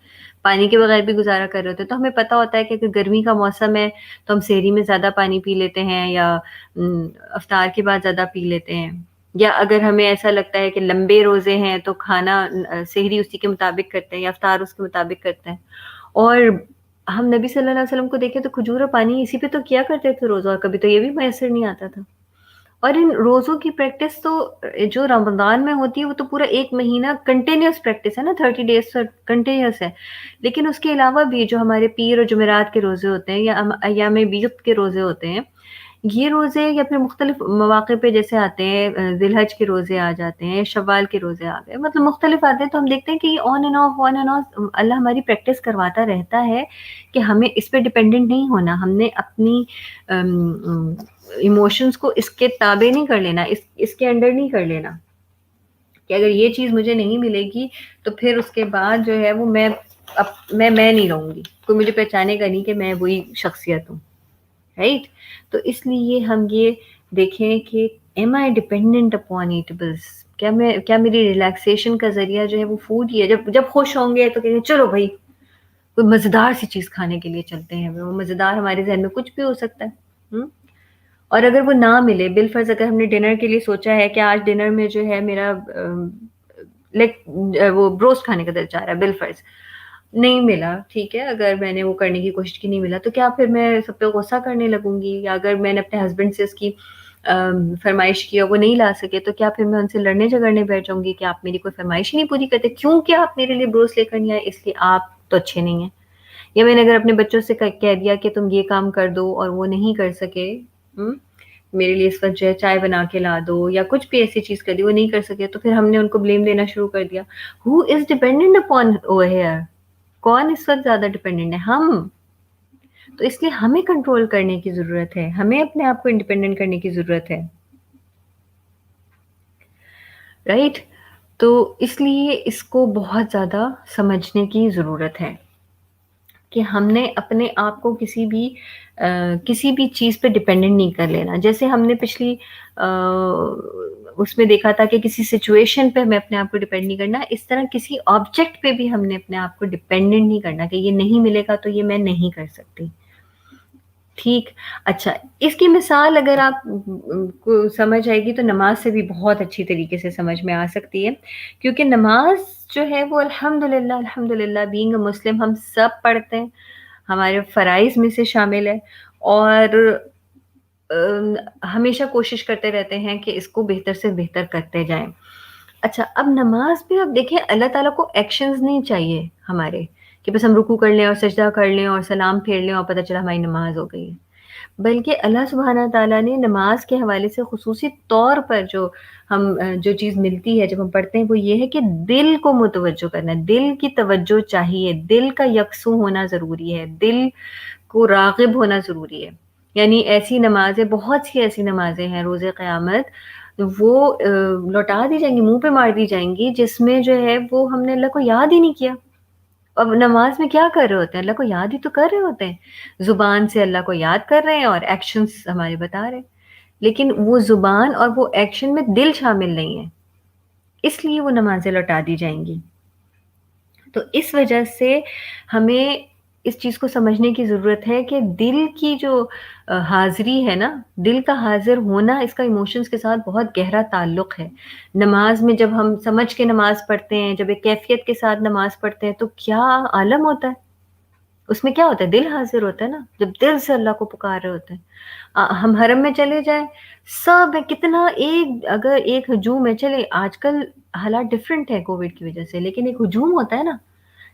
پانی کے بغیر بھی گزارا کر رہے ہوتے، تو ہمیں پتہ ہوتا ہے کہ اگر گرمی کا موسم ہے تو ہم سحری میں زیادہ پانی پی لیتے ہیں، یا افطار کے بعد زیادہ پی لیتے ہیں، یا اگر ہمیں ایسا لگتا ہے کہ لمبے روزے ہیں تو کھانا سحری اسی کے مطابق کرتے ہیں یا افطار اس کے مطابق کرتے ہیں۔ اور ہم نبی صلی اللہ علیہ وسلم کو دیکھیں تو کھجور اور پانی اسی پہ تو کیا کرتے تھے روزہ، اور کبھی تو یہ بھی میسر نہیں آتا تھا۔ اور ان روزوں کی پریکٹس تو جو رمضان میں ہوتی ہے وہ تو پورا 1 مہینہ کنٹینیوس پریکٹس ہے نا، 30 days کنٹینیوس ہے، لیکن اس کے علاوہ بھی جو ہمارے پیر اور جمعرات کے روزے ہوتے ہیں یا ایام بیض کے روزے ہوتے ہیں، یہ روزے یا پھر مختلف مواقع پہ جیسے آتے ہیں، ذی الحج کے روزے آ جاتے ہیں، شوال کے روزے آ گئے، مطلب مختلف آتے ہیں، تو ہم دیکھتے ہیں کہ یہ آن اینڈ آف اللہ ہماری پریکٹس کرواتا رہتا ہے کہ ہمیں اس پہ ڈپینڈنٹ نہیں ہونا، ہم نے اپنی ایموشنس کو اس کے تابع نہیں کر لینا، اس کے انڈر نہیں کر لینا کہ اگر یہ چیز مجھے نہیں ملے گی تو پھر اس کے بعد جو ہے وہ میں نہیں رہوں گی، کوئی مجھے پہچانے گا نہیں کہ میں وہی شخصیت ہوں، رائٹ؟ تو اس لیے ہم یہ دیکھیں کہ am I dependent upon edibles, کیا میری ریلیکسیشن کا ذریعہ جو ہے وہ فوڈ ہی ہے؟ جب خوش ہوں گے تو کہیں گے چلو بھائی کوئی مزیدار سی چیز کھانے کے لیے چلتے ہیں، وہ مزیدار ہمارے ذہن میں کچھ بھی ہو سکتا ہے، اور اگر وہ نہ ملے، بالفرض اگر ہم نے ڈنر کے لیے سوچا ہے کہ آج ڈنر میں جو ہے میرا لائک وہ بروسٹ کھانے کا دل چاہ رہا ہے، بالفرض نہیں ملا، ٹھیک ہے، اگر میں نے وہ کرنے کی کوشش کی نہیں ملا تو کیا پھر میں سب پہ غصہ کرنے لگوں گی؟ یا اگر میں نے اپنے ہسبینڈ سے اس کی فرمائش کی اور وہ نہیں لا سکے تو کیا پھر میں ان سے لڑنے جھگڑنے بیٹھ جاؤں گی کہ آپ میری کوئی فرمائش ہی نہیں پوری کرتے، کیوں کہ آپ میرے لیے بروس لے کر نہیں آئے اس لیے آپ تو اچھے نہیں ہیں؟ یا میں نے اگر اپنے بچوں سے کہہ دیا کہ تم یہ کام کر دو اور وہ نہیں کر سکے، میرے لیے اس وقت جو ہے چائے بنا کے لا دو یا کچھ بھی ایسی چیز کر دی، وہ نہیں کر سکے، تو پھر ہم نے ان کو بلیم دینا شروع کر دیا. Who is dependent upon over here? کون اس وقت زیادہ ڈیپینڈنٹ ہے؟ ہم. تو اس لیے ہمیں کنٹرول کرنے کی ضرورت ہے، ہمیں اپنے آپ کو انڈیپینڈنٹ کرنے کی ضرورت ہے، رائٹ؟ تو اس لیے اس کو بہت زیادہ سمجھنے کی ضرورت ہے کہ ہم نے اپنے آپ کو کسی بھی چیز پہ ڈپینڈنٹ نہیں کر لینا. جیسے ہم نے پچھلی اس میں دیکھا تھا کہ کسی سچویشن پہ ہمیں اپنے آپ کو ڈپینڈ نہیں کرنا، اس طرح کسی آبجیکٹ پہ بھی ہم نے اپنے آپ کو ڈپینڈنٹ نہیں کرنا کہ یہ نہیں ملے گا تو یہ میں نہیں کر سکتی. ٹھیک. اچھا، اس کی مثال اگر آپ کو سمجھ آئے گی تو نماز سے بھی بہت اچھی طریقے سے سمجھ میں آ سکتی ہے، کیونکہ نماز جو ہے وہ الحمدللہ بینگ اے مسلم ہم سب پڑھتے ہیں، ہمارے فرائض میں سے شامل ہے، اور ہمیشہ کوشش کرتے رہتے ہیں کہ اس کو بہتر سے بہتر کرتے جائیں. اچھا، اب نماز پہ اب دیکھیں اللہ تعالیٰ کو ایکشنز نہیں چاہیے ہمارے کہ بس ہم رکوع کر لیں اور سجدہ کر لیں اور سلام پھیر لیں اور پتہ چلا ہماری نماز ہو گئی ہے، بلکہ اللہ سبحانہ تعالیٰ نے نماز کے حوالے سے خصوصی طور پر جو چیز ملتی ہے جب ہم پڑھتے ہیں وہ یہ ہے کہ دل کو متوجہ کرنا ہے، دل کی توجہ چاہیے، دل کا یکسو ہونا ضروری ہے، دل کو راغب ہونا ضروری ہے. یعنی ایسی نمازیں، بہت سی ایسی نمازیں ہیں روز قیامت وہ لوٹا دی جائیں گی، منہ پہ مار دی جائیں گی، جس میں جو ہے وہ ہم نے اللہ کو یاد ہی نہیں کیا. اب نماز میں کیا کر رہے ہوتے ہیں؟ اللہ کو یاد ہی تو کر رہے ہوتے ہیں، زبان سے اللہ کو یاد کر رہے ہیں اور ایکشنز ہمارے بتا رہے ہیں، لیکن وہ زبان اور وہ ایکشن میں دل شامل نہیں ہے، اس لیے وہ نمازیں لوٹا دی جائیں گی. تو اس وجہ سے ہمیں اس چیز کو سمجھنے کی ضرورت ہے کہ دل کی جو حاضری ہے نا، دل کا حاضر ہونا، اس کا ایموشنز کے ساتھ بہت گہرا تعلق ہے. نماز میں جب ہم سمجھ کے نماز پڑھتے ہیں، جب ایک کیفیت کے ساتھ نماز پڑھتے ہیں تو کیا عالم ہوتا ہے، اس میں کیا ہوتا ہے؟ دل حاضر ہوتا ہے نا، جب دل سے اللہ کو پکار رہے ہوتے ہیں. ہم حرم میں چلے جائیں، سب ہے کتنا، اگر ایک ہجوم ہے، چلے آج کل حالات ڈیفرنٹ ہے کووڈ کی وجہ سے، لیکن ایک ہجوم ہوتا ہے نا،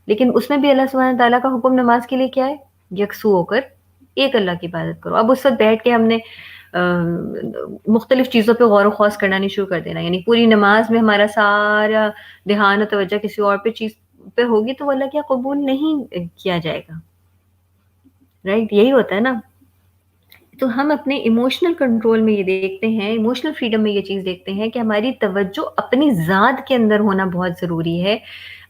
لیکن اس میں بھی اللہ سبحانہ تعالیٰ کا حکم نماز کے لیے کیا ہے؟ یکسو ہو کر ایک اللہ کی عبادت کرو. اب اس وقت بیٹھ کے ہم نے مختلف چیزوں پہ غور و خوض کرنا نہیں شروع کر دینا، یعنی پوری نماز میں ہمارا سارا دھیان و توجہ کسی اور چیز پہ ہوگی تو وہ اللہ کیا قبول نہیں کیا جائے گا، رائٹ؟ یہی ہوتا ہے نا. تو ہم اپنے ایموشنل کنٹرول میں یہ دیکھتے ہیں، ایموشنل فریڈم میں یہ چیز دیکھتے ہیں کہ ہماری توجہ اپنی ذات کے اندر ہونا بہت ضروری ہے،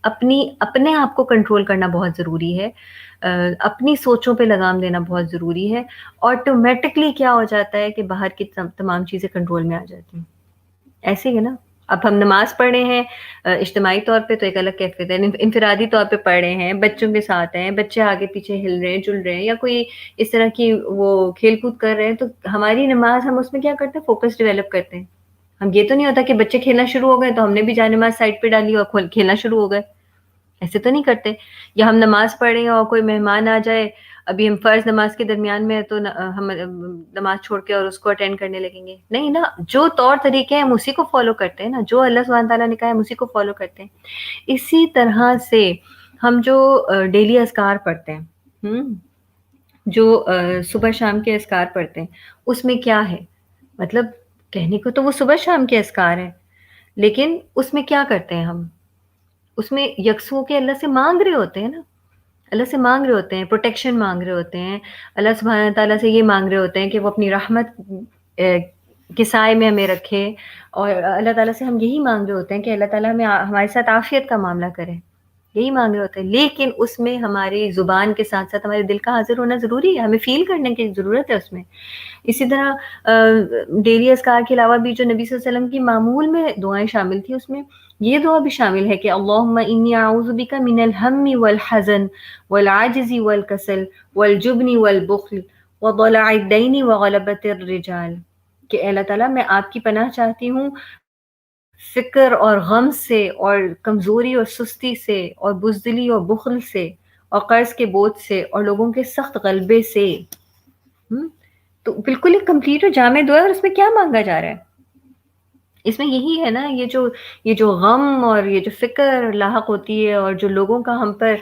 اپنے آپ کو کنٹرول کرنا بہت ضروری ہے، اپنی سوچوں پہ لگام دینا بہت ضروری ہے. آٹومیٹکلی کیا ہو جاتا ہے کہ باہر کی تمام چیزیں کنٹرول میں آ جاتی ہیں. ایسے ہی نا، اب ہم نماز پڑھ رہے ہیں اجتماعی طور پہ تو ایک الگ کیفیت ہے، انفرادی طور پہ پڑھ رہے ہیں، بچوں کے ساتھ ہیں، بچے آگے پیچھے ہل رہے ہیں، جل رہے ہیں، یا کوئی اس طرح کی وہ کھیل کود کر رہے ہیں، تو ہماری نماز ہم اس میں کیا کرتے ہیں؟ فوکس ڈیولپ کرتے ہیں. ہم یہ تو نہیں ہوتا کہ بچے کھیلنا شروع ہو گئے تو ہم نے بھی جا نماز سائڈ پہ ڈالی اور کھیلنا شروع ہو گئے، ایسے تو نہیں کرتے. یا ہم نماز پڑھ رہے ہیں اور کوئی مہمان آ جائے، ابھی ہم فرض نماز کے درمیان میں تو ہم نماز چھوڑ کے اور اس کو اٹینڈ کرنے لگیں گے؟ نہیں نا، جو طور طریقے ہیں ہم اسی کو فالو کرتے ہیں نا، جو اللہ سبحانہ تعالیٰ نے کہا ہے ہم اسی کو فالو کرتے ہیں. اسی طرح سے ہم جو ڈیلی اذکار پڑھتے ہیں، جو صبح شام کے اذکار پڑھتے ہیں اس میں کیا ہے؟ مطلب کہنے کو تو وہ صبح شام کے اذکار ہیں، لیکن اس میں کیا کرتے ہیں ہم؟ اس میں یکسو کے اللہ سے مانگ رہے ہوتے ہیں نا، اللہ سے مانگ رہے ہوتے ہیں، پروٹیکشن مانگ رہے ہوتے ہیں، اللہ سبحانہ تعالیٰ سے یہ مانگ رہے ہوتے ہیں کہ وہ اپنی رحمت کے سائے میں ہمیں رکھے، اور اللہ تعالیٰ سے ہم یہی مانگ رہے ہوتے ہیں کہ اللہ تعالیٰ ہمیں ہمارے ساتھ عافیت کا معاملہ کرے، یہی مانگ رہے ہوتے ہیں، لیکن اس میں ہماری زبان کے ساتھ ساتھ ہمارے دل کا حاضر ہونا ضروری ہے، ہمیں فیل کرنے کی ضرورت ہے اس میں۔ اسی طرح ڈیلی اذکار کے علاوہ بھی جو نبی صلی اللہ علیہ وسلم کی معمول میں دعائیں شامل تھی، اس میں یہ دعا بھی شامل ہے کہ اللہم انی اعوذ بک من الہم والحزن والعجز والکسل والجبن والبخل وضلع الدین وغلبۃ الرجال، کہ اے اللہ تعالیٰ میں آپ کی پناہ چاہتی ہوں فکر اور غم سے، اور کمزوری اور سستی سے، اور بزدلی اور بخل سے، اور قرض کے بوجھ سے، اور لوگوں کے سخت غلبے سے۔ تو بالکل ایک کمپلیٹ اور جامع دعا ہے، اور اس میں کیا مانگا جا رہا ہے؟ اس میں یہی ہے نا، یہ جو غم اور یہ جو فکر لاحق ہوتی ہے اور جو لوگوں کا ہم پر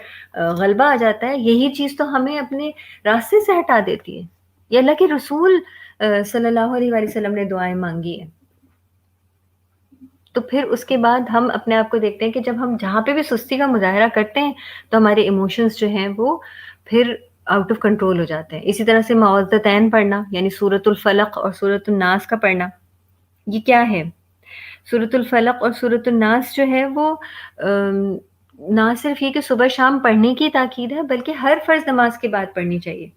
غلبہ آ جاتا ہے، یہی چیز تو ہمیں اپنے راستے سے ہٹا دیتی ہے۔ یہ اللہ کے رسول صلی اللہ علیہ وآلہ وسلم نے دعائیں مانگی ہیں۔ تو پھر اس کے بعد ہم اپنے آپ کو دیکھتے ہیں کہ جب ہم جہاں پہ بھی سستی کا مظاہرہ کرتے ہیں تو ہمارے ایموشنز جو ہیں وہ پھر آؤٹ آف کنٹرول ہو جاتے ہیں۔ اسی طرح سے معوذتین پڑھنا، یعنی سورۃ الفلق اور سورۃ الناس کا پڑھنا، یہ کیا ہے؟ سورۃ الفلق اور سورۃ الناس جو ہے وہ نہ صرف یہ کہ صبح شام پڑھنے کی تاکید ہے، بلکہ ہر فرض نماز کے بعد پڑھنی چاہیے۔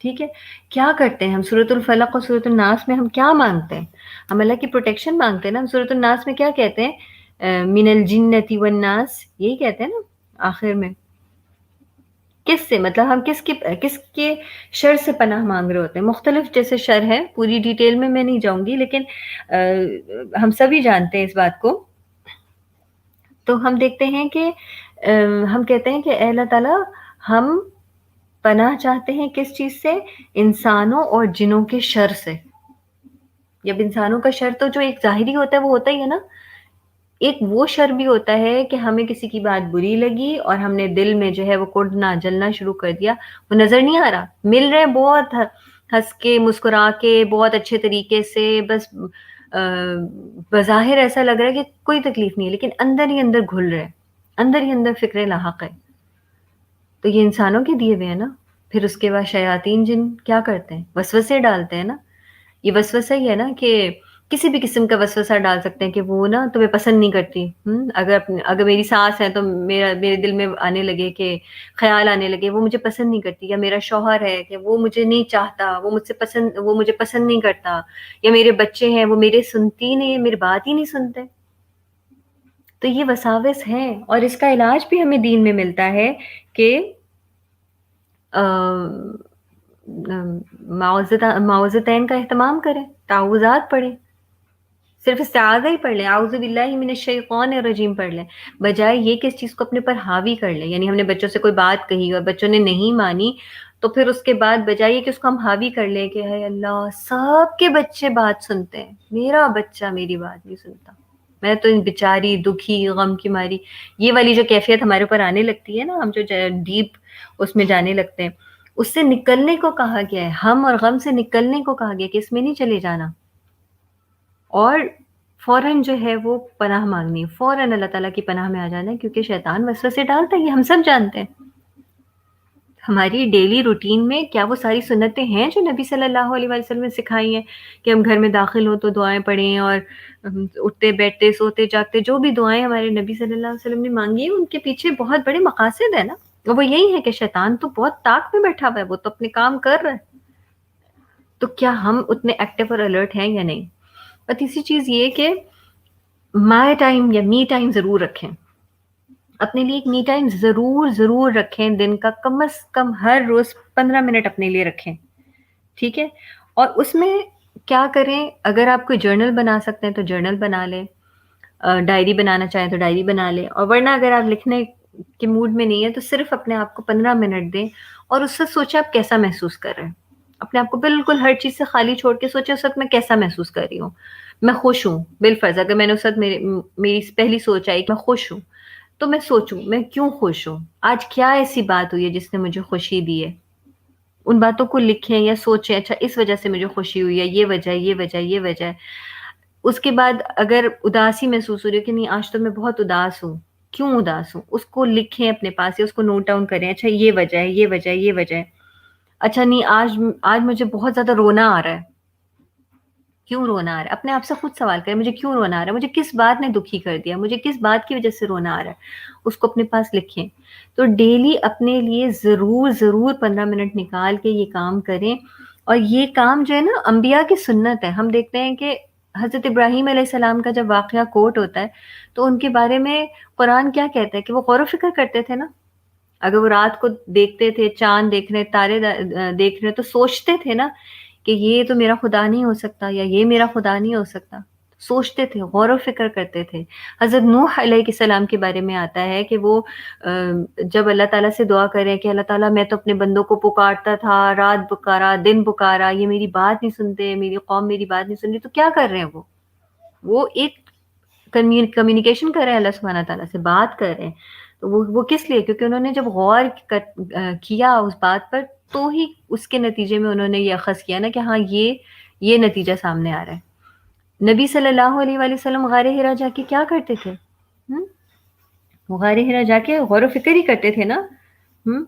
ٹھیک ہے، کیا کرتے ہیں ہم سورۃ الفلق اور سورۃ الناس میں؟ ہم کیا مانگتے ہیں؟ ہم اللہ کی پروٹیکشن مانگتے ہیں نا۔ ہم سورۃ الناس میں کیا کہتے ہیں؟ من الجنۃ والناس، یہی کہتے ہیں نا آخر میں۔ کس سے؟ مطلب ہم کس کے شر سے پناہ مانگ رہے ہوتے ہیں؟ مختلف جیسے شر ہے، پوری ڈیٹیل میں نہیں جاؤں گی، لیکن ہم سبھی جانتے ہیں اس بات کو۔ تو ہم دیکھتے ہیں کہ ہم کہتے ہیں کہ اے اللہ تعالیٰ ہم پناہ چاہتے ہیں کس چیز سے؟ انسانوں اور جنوں کے شر سے۔ جب انسانوں کا شر تو جو ایک ظاہری ہوتا ہے وہ ہوتا ہی ہے نا، ایک وہ شر بھی ہوتا ہے کہ ہمیں کسی کی بات بری لگی اور ہم نے دل میں جو ہے وہ کڑنا جلنا شروع کر دیا، وہ نظر نہیں آ رہا، مل رہے بہت ہنس کے مسکرا کے بہت اچھے طریقے سے، بس بظاہر ایسا لگ رہا ہے کہ کوئی تکلیف نہیں ہے، لیکن اندر ہی اندر گھل رہے، اندر ہی اندر فکر لاحق ہے۔ تو یہ انسانوں کے دیے ہوئے ہیں نا۔ پھر اس کے بعد شیاطین جن کیا کرتے ہیں؟ وسوسے ڈالتے ہیں نا۔ یہ وسوسہ ہی ہے نا کہ کسی بھی قسم کا وسوسہ ڈال سکتے ہیں کہ وہ نا تمہیں پسند نہیں کرتی، اگر میری ساس ہے تو میرے دل میں آنے لگے کہ خیال آنے لگے وہ مجھے پسند نہیں کرتی، یا میرا شوہر ہے کہ وہ مجھے نہیں چاہتا، وہ مجھے پسند نہیں کرتا، یا میرے بچے ہیں وہ میرے سنتی نہیں، میری بات ہی نہیں سنتے۔ تو یہ وساوس ہیں، اور اس کا علاج بھی ہمیں دین میں ملتا ہے کہ معوذتین کا اہتمام کریں، تعوذات پڑھیں، صرف استعاذہ ہی پڑھ لیں، اعوذ باللہ من الشیطان الرجیم پڑھ لیں، بجائے یہ کہ اس چیز کو اپنے پر حاوی کر لیں۔ یعنی ہم نے بچوں سے کوئی بات کہی اور بچوں نے نہیں مانی، تو پھر اس کے بعد بجائے کہ اس کو ہم حاوی کر لیں کہ اے اللہ سب کے بچے بات سنتے ہیں، میرا بچہ میری بات نہیں سنتا، میں تو بیچاری دکھی غم کی ماری، یہ والی جو کیفیت ہمارے اوپر آنے لگتی ہے نا، ہم جو ڈیپ اس میں جانے لگتے ہیں، اس سے نکلنے کو کہا گیا ہے، ہم اور غم سے نکلنے کو کہا گیا کہ اس میں نہیں چلے جانا، اور فوراً جو ہے وہ پناہ مانگنی، فوراً اللہ تعالیٰ کی پناہ میں آ جانا ہے، کیونکہ شیطان وسوسے ڈالتا ہے، یہ ہم سب جانتے ہیں۔ ہماری ڈیلی روٹین میں کیا وہ ساری سنتیں ہیں جو نبی صلی اللہ علیہ وسلم نے سکھائی ہیں کہ ہم گھر میں داخل ہوں تو دعائیں پڑھیں، اور اٹھتے بیٹھتے سوتے جاگتے جو بھی دعائیں ہمارے نبی صلی اللہ علیہ وسلم نے مانگی ہیں ان کے پیچھے بہت بڑے مقاصد ہیں نا، وہ یہی ہے کہ شیطان تو بہت طاق میں بیٹھا ہوا ہے، وہ تو اپنے کام کر رہا ہے، تو کیا ہم اتنے ایکٹیو اور الرٹ ہیں یا نہیں؟ اور تیسری چیز یہ کہ مائی ٹائم یا می ٹائم ضرور رکھیں، اپنے لیے ایک می ٹائم ضرور رکھیں، دن کا کم از کم ہر روز 15 منٹ اپنے لیے رکھیں، ٹھیک ہے؟ اور اس میں کیا کریں؟ اگر آپ کوئی جرنل بنا سکتے ہیں تو جرنل بنا لیں، ڈائری بنانا چاہیں تو ڈائری بنا لیں، اور ورنہ اگر آپ لکھنے کے موڈ میں نہیں ہے تو صرف اپنے آپ کو 15 منٹ دیں، اور اس سے سوچیں آپ کیسا محسوس کر رہے ہیں، اپنے آپ کو بالکل ہر چیز سے خالی چھوڑ کے سوچیں اس وقت میں کیسا محسوس کر رہی ہوں، میں خوش ہوں، بالفرض اگر میں نے اس وقت میری پہلی سوچ آئی کہ میں خوش ہوں، تو میں سوچوں میں کیوں خوش ہوں، آج کیا ایسی بات ہوئی ہے جس نے مجھے خوشی دی ہے، ان باتوں کو لکھیں یا سوچیں، اچھا اس وجہ سے مجھے خوشی ہوئی ہے، یہ وجہ ہے، یہ وجہ ہے، یہ وجہ ہے۔ اس کے بعد اگر اداسی محسوس ہو رہی ہے کہ نہیں آج تو میں بہت اداس ہوں، کیوں اداس ہوں، اس کو لکھیں اپنے پاس یا اس کو نوٹ ڈاؤن کریں، اچھا یہ وجہ ہے، یہ وجہ ہے، یہ وجہ ہے۔ اچھا نہیں آج مجھے بہت زیادہ رونا آ رہا ہے، کیوں رونا آ رہا ہے؟ اپنے آپ سے خود سوال کریں، مجھے کیوں رونا آ رہا ہے، مجھے کس بات نے دکھی کر دیا، مجھے کس بات کی وجہ سے رونا آ رہا ہے، اس کو اپنے پاس لکھیں۔ تو ڈیلی اپنے لیے ضرور ضرور 15 منٹ نکال کے یہ کام کریں۔ اور یہ کام جو ہے نا انبیاء کی سنت ہے، ہم دیکھتے ہیں کہ حضرت ابراہیم علیہ السلام کا جب واقعہ کوٹ ہوتا ہے تو ان کے بارے میں قرآن کیا کہتا ہے کہ وہ غور و فکر کرتے تھے نا، اگر وہ رات کو دیکھتے تھے، چاند دیکھ رہے، تارے دیکھ رہے، تو سوچتے تھے نا کہ یہ تو میرا خدا نہیں ہو سکتا یا یہ میرا خدا نہیں ہو سکتا، سوچتے تھے، غور و فکر کرتے تھے۔ حضرت نوح علیہ السلام کے بارے میں آتا ہے کہ وہ جب اللہ تعالیٰ سے دعا کریں کہ اللہ تعالیٰ میں تو اپنے بندوں کو پکارتا تھا، رات پکارا، دن پکارا، یہ میری بات نہیں سنتے، میری قوم میری بات نہیں سن رہی، تو کیا کر رہے ہیں وہ ایک کمیونیکیشن کر رہے ہیں، اللہ سبحانہ تعالیٰ سے بات کر رہے ہیں۔ تو وہ کس لیے؟ کیونکہ انہوں نے جب غور کیا اس بات پر تو ہی اس کے نتیجے میں انہوں نے یہ اخذ کیا نا کہ ہاں یہ نتیجہ سامنے آ رہا ہے۔ نبی صلی اللہ علیہ وآلہ وسلم غار حرا جا کے کیا کرتے تھے؟ وہ غار حرا جا کے غور و فکر ہی کرتے تھے نا۔ ہم؟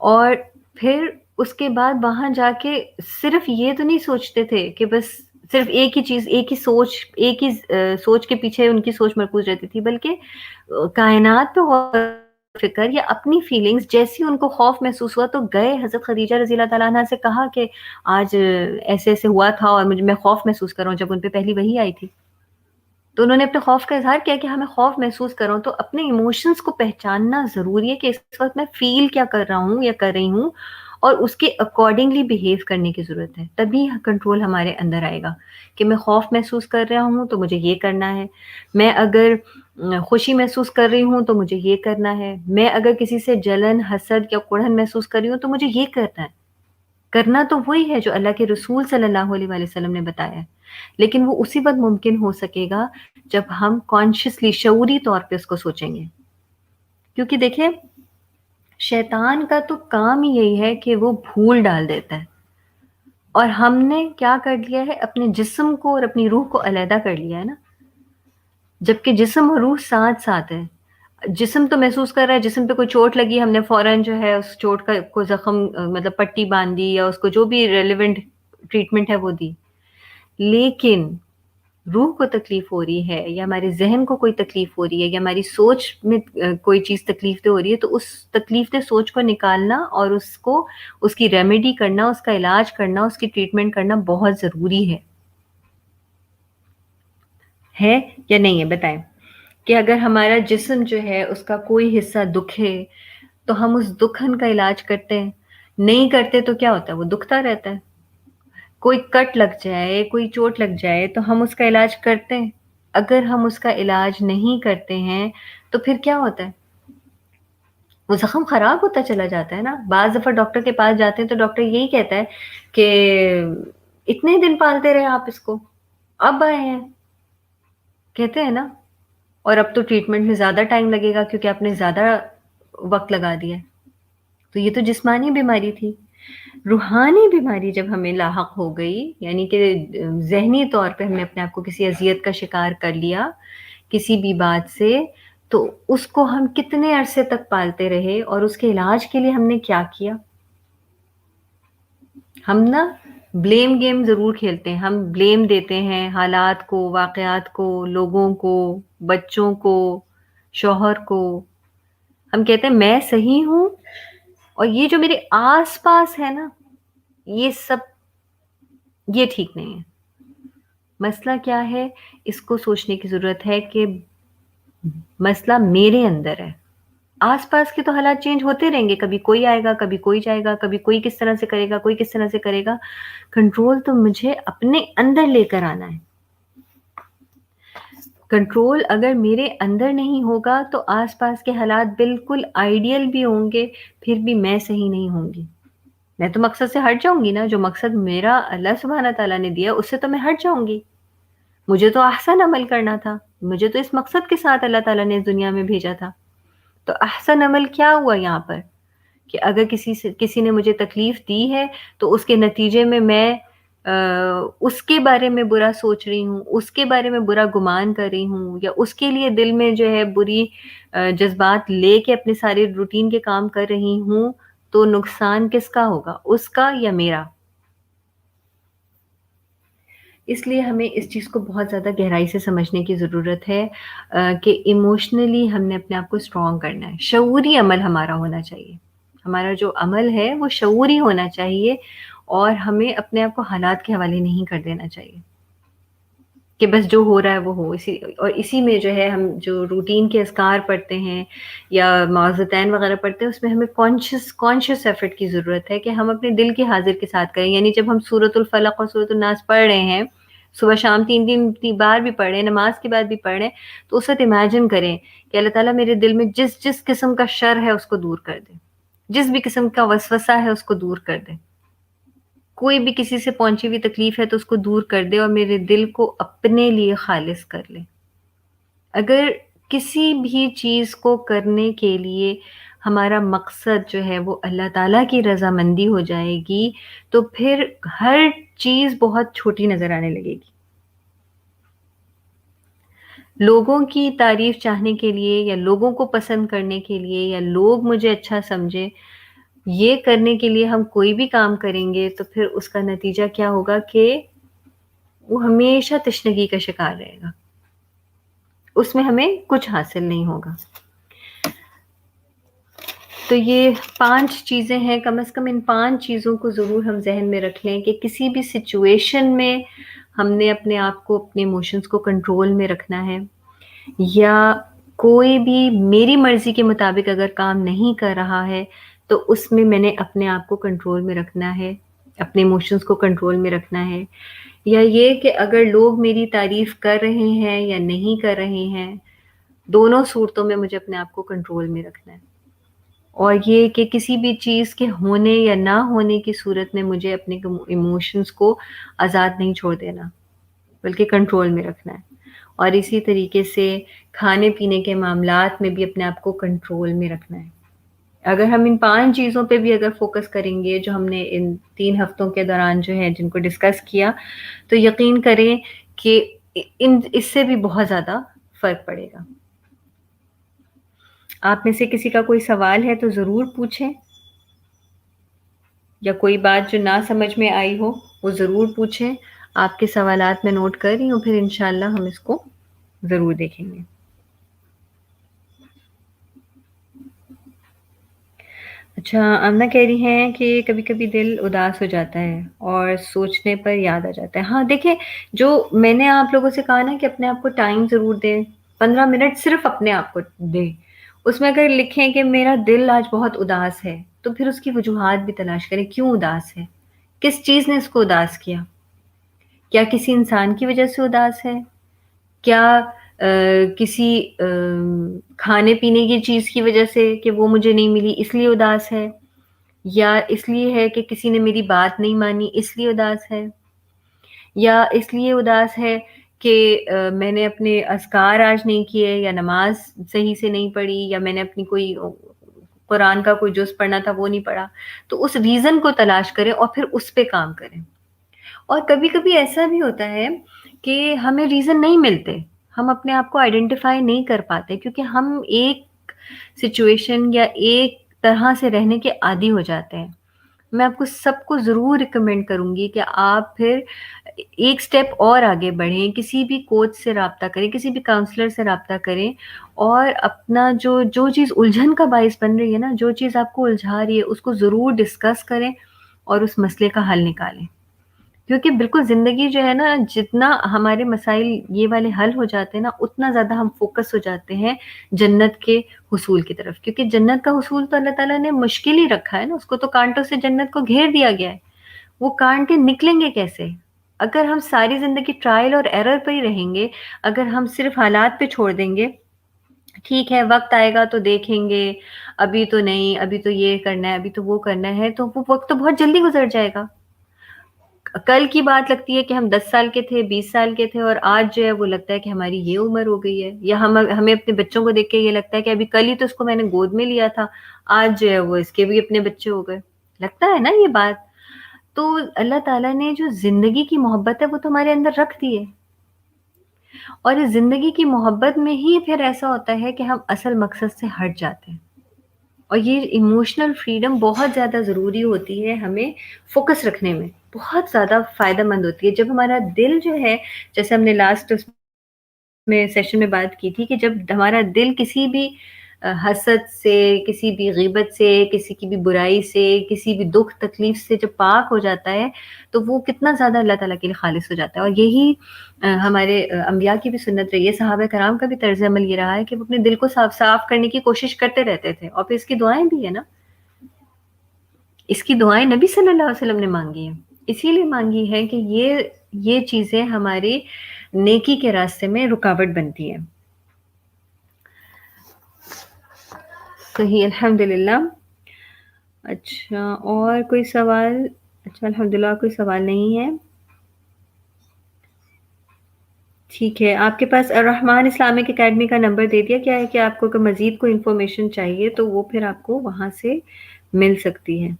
اور پھر اس کے بعد وہاں جا کے صرف یہ تو نہیں سوچتے تھے کہ بس صرف ایک ہی چیز، ایک ہی سوچ کے پیچھے ان کی سوچ مرکوز رہتی تھی، بلکہ کائنات پہ غور و فکر یا اپنی فیلنگز جیسی ان کو خوف محسوس ہوا تو گئے حضرت خدیجہ رضی اللہ تعالیٰ عنہ سے کہا کہ آج ایسے ایسے ہوا تھا اور میں خوف محسوس کر رہا ہوں، جب ان پہ پہلی وحی آئی تھی تو انہوں نے اپنے خوف کا اظہار کیا کہ ہمیں خوف محسوس کر رہا ہوں۔ تو اپنے ایموشنز کو پہچاننا ضروری ہے کہ اس وقت میں فیل کیا کر رہا ہوں یا کر رہی ہوں، اور اس کے اکارڈنگلی بہیو کرنے کی ضرورت ہے، تبھی کنٹرول ہمارے اندر آئے گا کہ میں خوف محسوس کر رہا ہوں تو مجھے یہ کرنا ہے، میں اگر خوشی محسوس کر رہی ہوں تو مجھے یہ کرنا ہے، میں اگر کسی سے جلن، حسد یا کڑھن محسوس کر رہی ہوں تو مجھے یہ کرنا ہے۔ کرنا تو وہی ہے جو اللہ کے رسول صلی اللہ علیہ وآلہ وسلم نے بتایا ہے، لیکن وہ اسی وقت ممکن ہو سکے گا جب ہم کانشیسلی، شعوری طور پہ اس کو سوچیں گے۔ کیونکہ دیکھیں شیطان کا تو کام ہی یہی ہے کہ وہ بھول ڈال دیتا ہے، اور ہم نے کیا کر لیا ہے، اپنے جسم کو اور اپنی روح کو علیحدہ کر لیا ہے نا، جبکہ جسم اور روح ساتھ ساتھ ہے۔ جسم تو محسوس کر رہا ہے، جسم پہ کوئی چوٹ لگی، ہم نے فوراً جو ہے اس چوٹ کا کو زخم مطلب پٹی باندھی یا اس کو جو بھی ریلیونٹ ٹریٹمنٹ ہے وہ دی، لیکن روح کو تکلیف ہو رہی ہے یا ہمارے ذہن کو کوئی تکلیف ہو رہی ہے یا ہماری سوچ میں کوئی چیز تکلیف دہ ہو رہی ہے، تو اس تکلیف دہ سوچ کو نکالنا اور اس کی ریمیڈی کرنا، اس کا علاج کرنا، اس کی ٹریٹمنٹ کرنا بہت ضروری ہے یا نہیں ہے؟ بتائیں کہ اگر ہمارا جسم جو ہے اس کا کوئی حصہ دکھے تو ہم اس دکھن کا علاج کرتے ہیں، نہیں کرتے تو کیا ہوتا ہے، وہ دکھتا رہتا ہے۔ کوئی کٹ لگ جائے، کوئی چوٹ لگ جائے تو ہم اس کا علاج کرتے ہیں، اگر ہم اس کا علاج نہیں کرتے ہیں تو پھر کیا ہوتا ہے، وہ زخم خراب ہوتا چلا جاتا ہے نا۔ بعض دفعہ ڈاکٹر کے پاس جاتے ہیں تو ڈاکٹر یہی کہتا ہے کہ اتنے دن پالتے رہے آپ اس کو، اب آئے ہیں، کہتے ہیں نا، اور اب تو ٹریٹمنٹ میں زیادہ ٹائم لگے گا کیونکہ آپ نے زیادہ وقت لگا دیا ہے۔ تو یہ تو جسمانی بیماری تھی۔ روحانی بیماری جب ہمیں لاحق ہو گئی، یعنی کہ ذہنی طور پہ ہم نے اپنے آپ کو کسی اذیت کا شکار کر لیا کسی بھی بات سے، تو اس کو ہم کتنے عرصے تک پالتے رہے اور اس کے علاج کے لیے ہم نے کیا کیا؟ ہم نا بلیم گیم ضرور کھیلتے ہیں، ہم بلیم دیتے ہیں حالات کو، واقعات کو، لوگوں کو، بچوں کو، شوہر کو۔ ہم کہتے ہیں میں صحیح ہوں اور یہ جو میرے آس پاس ہے نا یہ سب یہ ٹھیک نہیں ہے۔ مسئلہ کیا ہے؟ اس کو سوچنے کی ضرورت ہے کہ مسئلہ میرے اندر ہے۔ آس پاس کے تو حالات چینج ہوتے رہیں گے، کبھی کوئی آئے گا، کبھی کوئی جائے گا، کبھی کوئی کس طرح سے کرے گا، کوئی کس طرح سے کرے گا۔ کنٹرول تو مجھے اپنے اندر لے کر آنا ہے۔ کنٹرول اگر میرے اندر نہیں ہوگا تو آس پاس کے حالات بالکل آئیڈیل بھی ہوں گے، پھر بھی میں صحیح نہیں ہوں گی۔ میں تو مقصد سے ہٹ جاؤں گی نا، جو مقصد میرا اللہ سبحانہ تعالیٰ نے دیا اس سے تو میں ہٹ جاؤں گی۔ مجھے تو احسن عمل کرنا تھا، مجھے تو اس مقصد کے ساتھ اللہ تعالیٰ نے اس دنیا میں بھیجا تھا۔ تو احسن عمل کیا ہوا یہاں پر کہ اگر کسی نے مجھے تکلیف دی ہے تو اس کے نتیجے میں اس کے بارے میں برا سوچ رہی ہوں، اس کے بارے میں برا گمان کر رہی ہوں، یا اس کے لیے دل میں جو ہے بری جذبات لے کے اپنے سارے روٹین کے کام کر رہی ہوں، تو نقصان کس کا ہوگا، اس کا یا میرا؟ اس لیے ہمیں اس چیز کو بہت زیادہ گہرائی سے سمجھنے کی ضرورت ہے کہ ایموشنلی ہم نے اپنے آپ کو اسٹرانگ کرنا ہے. شعوری عمل ہمارا ہونا چاہیے. ہمارا جو عمل ہے وہ شعوری ہونا چاہیے، اور ہمیں اپنے آپ کو حالات کے حوالے نہیں کر دینا چاہیے کہ بس جو ہو رہا ہے وہ ہو. اسی میں جو ہے ہم جو روٹین کے اذکار پڑھتے ہیں یا معوذتین وغیرہ پڑھتے ہیں، اس میں ہمیں کانشیس ایفرٹ کی ضرورت ہے کہ ہم اپنے دل کے حاضر کے ساتھ کریں. یعنی جب ہم سورۃ الفلق اور سورۃ الناس پڑھ رہے ہیں، صبح شام تین بار بھی پڑھ رہے ہیں، نماز کے بعد بھی پڑھ رہے ہیں، تو اس وقت امیجن کریں کہ اللہ تعالیٰ میرے دل میں جس قسم کا شر ہے اس کو دور کر دے، جس بھی قسم کا وسوسہ ہے اس کو دور کر دے، کوئی بھی کسی سے پہنچی ہوئی تکلیف ہے تو اس کو دور کر دے اور میرے دل کو اپنے لیے خالص کر لے. اگر کسی بھی چیز کو کرنے کے لیے ہمارا مقصد جو ہے وہ اللہ تعالیٰ کی رضامندی ہو جائے گی، تو پھر ہر چیز بہت چھوٹی نظر آنے لگے گی. لوگوں کی تعریف چاہنے کے لیے یا لوگوں کو پسند کرنے کے لیے یا لوگ مجھے اچھا سمجھے، یہ کرنے کے لیے ہم کوئی بھی کام کریں گے تو پھر اس کا نتیجہ کیا ہوگا کہ وہ ہمیشہ تشنگی کا شکار رہے گا، اس میں ہمیں کچھ حاصل نہیں ہوگا. تو یہ 5 چیزیں ہیں، کم از کم ان 5 چیزوں کو ضرور ہم ذہن میں رکھ لیں کہ کسی بھی سچویشن میں ہم نے اپنے آپ کو، اپنے ایموشنز کو کنٹرول میں رکھنا ہے، یا کوئی بھی میری مرضی کے مطابق اگر کام نہیں کر رہا ہے تو اس میں نے اپنے آپ کو کنٹرول میں رکھنا ہے، اپنے ایموشنز کو کنٹرول میں رکھنا ہے. یا یہ کہ اگر لوگ میری تعریف کر رہے ہیں یا نہیں کر رہے ہیں، دونوں صورتوں میں مجھے اپنے آپ کو کنٹرول میں رکھنا ہے. اور یہ کہ کسی بھی چیز کے ہونے یا نہ ہونے کی صورت میں مجھے اپنے ایموشنز کو آزاد نہیں چھوڑ دینا، بلکہ کنٹرول میں رکھنا ہے. اور اسی طریقے سے کھانے پینے کے معاملات میں بھی اپنے آپ کو کنٹرول میں رکھنا ہے. اگر ہم ان 5 چیزوں پہ بھی اگر فوکس کریں گے جو ہم نے ان 3 ہفتوں کے دوران جو ہے جن کو ڈسکس کیا، تو یقین کریں کہ اس سے بھی بہت زیادہ فرق پڑے گا. آپ میں سے کسی کا کوئی سوال ہے تو ضرور پوچھیں، یا کوئی بات جو نہ سمجھ میں آئی ہو وہ ضرور پوچھیں. آپ کے سوالات میں نوٹ کر رہی ہوں، پھر انشاءاللہ ہم اس کو ضرور دیکھیں گے. اچھا، آمنہ کہہ رہی ہیں کہ کبھی کبھی دل اداس ہو جاتا ہے اور سوچنے پر یاد آ جاتا ہے. ہاں دیکھیں، جو میں نے آپ لوگوں سے کہا نا کہ اپنے آپ کو ٹائم ضرور دیں، 15 منٹ صرف اپنے آپ کو دیں. اس میں اگر لکھیں کہ میرا دل آج بہت اداس ہے، تو پھر اس کی وجوہات بھی تلاش کریں. کیوں اداس ہے؟ کس چیز نے اس کو اداس کیا؟ کیا کسی انسان کی وجہ سے اداس ہے؟ کیا کسی کھانے پینے کی چیز کی وجہ سے کہ وہ مجھے نہیں ملی اس لیے اداس ہے؟ یا اس لیے ہے کہ کسی نے میری بات نہیں مانی اس لیے اداس ہے؟ یا اس لیے اداس ہے کہ میں نے اپنے اذکار آج نہیں کیے، یا نماز صحیح سے نہیں پڑھی، یا میں نے اپنی کوئی قرآن کا کوئی جز پڑھنا تھا وہ نہیں پڑھا؟ تو اس ریزن کو تلاش کریں اور پھر اس پہ کام کریں. اور کبھی کبھی ایسا بھی ہوتا ہے کہ ہمیں ریزن نہیں ملتے، ہم اپنے آپ کو آئیڈینٹیفائی نہیں کر پاتے، کیونکہ ہم ایک سچویشن یا ایک طرح سے رہنے کے عادی ہو جاتے ہیں. میں آپ کو سب کو ضرور ریکمینڈ کروں گی کہ آپ پھر ایک سٹیپ اور آگے بڑھیں، کسی بھی کوچ سے رابطہ کریں، کسی بھی کاؤنسلر سے رابطہ کریں، اور اپنا جو چیز الجھن کا باعث بن رہی ہے نا، جو چیز آپ کو الجھا رہی ہے، اس کو ضرور ڈسکس کریں اور اس مسئلے کا حل نکالیں. کیونکہ بالکل زندگی جو ہے نا، جتنا ہمارے مسائل یہ والے حل ہو جاتے ہیں نا، اتنا زیادہ ہم فوکس ہو جاتے ہیں جنت کے حصول کی طرف. کیونکہ جنت کا حصول تو اللہ تعالیٰ نے مشکل ہی رکھا ہے نا، اس کو تو کانٹوں سے جنت کو گھیر دیا گیا ہے. وہ کانٹے نکلیں گے کیسے اگر ہم ساری زندگی ٹرائل اور ایرر پہ ہی رہیں گے؟ اگر ہم صرف حالات پہ چھوڑ دیں گے، ٹھیک ہے وقت آئے گا تو دیکھیں گے، ابھی تو نہیں، ابھی تو یہ کرنا ہے، ابھی تو وہ کرنا ہے، تو وہ وقت تو بہت جلدی گزر جائے گا. کل کی بات لگتی ہے کہ ہم 10 سال کے تھے، 20 سال کے تھے، اور آج جو ہے وہ لگتا ہے کہ ہماری یہ عمر ہو گئی ہے، یا ہمیں اپنے بچوں کو دیکھ کے یہ لگتا ہے کہ ابھی کل ہی تو اس کو میں نے گود میں لیا تھا، آج جو ہے وہ اس کے بھی اپنے بچے ہو گئے. لگتا ہے نا یہ بات. تو اللہ تعالیٰ نے جو زندگی کی محبت ہے وہ تو ہمارے اندر رکھ دی ہے، اور اس زندگی کی محبت میں ہی پھر ایسا ہوتا ہے کہ ہم اصل مقصد سے ہٹ جاتے ہیں. اور یہ ایموشنل فریڈم بہت زیادہ ضروری ہوتی ہے ہمیں فوکس رکھنے میں، بہت زیادہ فائدہ مند ہوتی ہے. جب ہمارا دل جو ہے، جیسے ہم نے لاسٹ میں سیشن میں بات کی تھی، کہ جب ہمارا دل کسی بھی حسد سے، کسی بھی غیبت سے، کسی کی بھی برائی سے، کسی بھی دکھ تکلیف سے جب پاک ہو جاتا ہے، تو وہ کتنا زیادہ اللہ تعالیٰ کے لیے خالص ہو جاتا ہے. اور یہی ہمارے انبیاء کی بھی سنت رہی ہے، صحابہ کرام کا بھی طرز عمل یہ رہا ہے کہ وہ اپنے دل کو صاف صاف کرنے کی کوشش کرتے رہتے تھے. اور پھر اس کی دعائیں بھی ہے نا، اس کی دعائیں نبی صلی اللہ علیہ وسلم نے مانگی ہیں، اسی لیے مانگی ہے کہ یہ چیزیں ہماری نیکی کے راستے میں رکاوٹ بنتی ہیں. صحیح، الحمد للہ. اچھا، اور کوئی سوال؟ اچھا، الحمد للہ کوئی سوال نہیں ہے. ٹھیک ہے، آپ کے پاس الرحمن اسلامک اکیڈمی کا نمبر دے دیا کیا ہے کہ آپ کو کوئی مزید کوئی انفارمیشن چاہیے تو وہ پھر آپ کو وہاں سے مل سکتی ہے.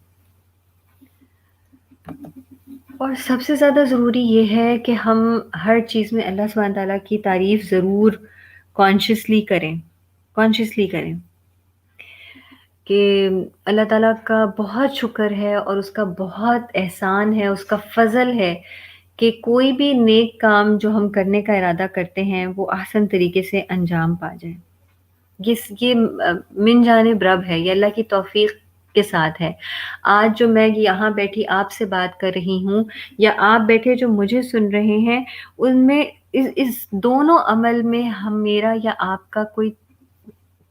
اور سب سے زیادہ ضروری یہ ہے کہ ہم ہر چیز میں اللہ سبحانہ تعالیٰ کی تعریف ضرور کانشیسلی کریں کہ اللہ تعالیٰ کا بہت شکر ہے اور اس کا بہت احسان ہے، اس کا فضل ہے کہ کوئی بھی نیک کام جو ہم کرنے کا ارادہ کرتے ہیں وہ احسن طریقے سے انجام پا جائے. یہ من جانب رب ہے، یہ اللہ کی توفیق کے ساتھ ہے. آج جو میں یہاں بیٹھی آپ سے بات کر رہی ہوں، یا آپ بیٹھے جو مجھے سن رہے ہیں، ان میں اس دونوں عمل میں ہم، میرا یا آپ کا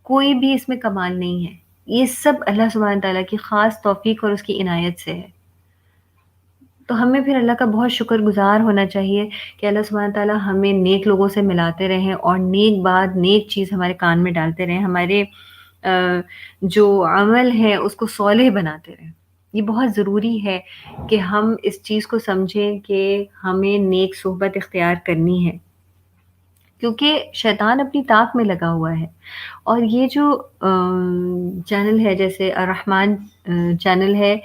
کوئی بھی اس میں کمال نہیں ہے. یہ سب اللہ سبحانہ تعالیٰ کی خاص توفیق اور اس کی عنایت سے ہے. تو ہمیں پھر اللہ کا بہت شکر گزار ہونا چاہیے کہ اللہ سبحانہ تعالیٰ ہمیں نیک لوگوں سے ملاتے رہیں، اور نیک بات، نیک چیز ہمارے کان میں ڈالتے رہیں، ہمارے جو عمل ہے اس کو صالح بناتے رہیں. یہ بہت ضروری ہے کہ ہم اس چیز کو سمجھیں کہ ہمیں نیک صحبت اختیار کرنی ہے، کیونکہ شیطان اپنی طاق میں لگا ہوا ہے. اور یہ جو چینل ہے، جیسے الرحمن چینل ہے،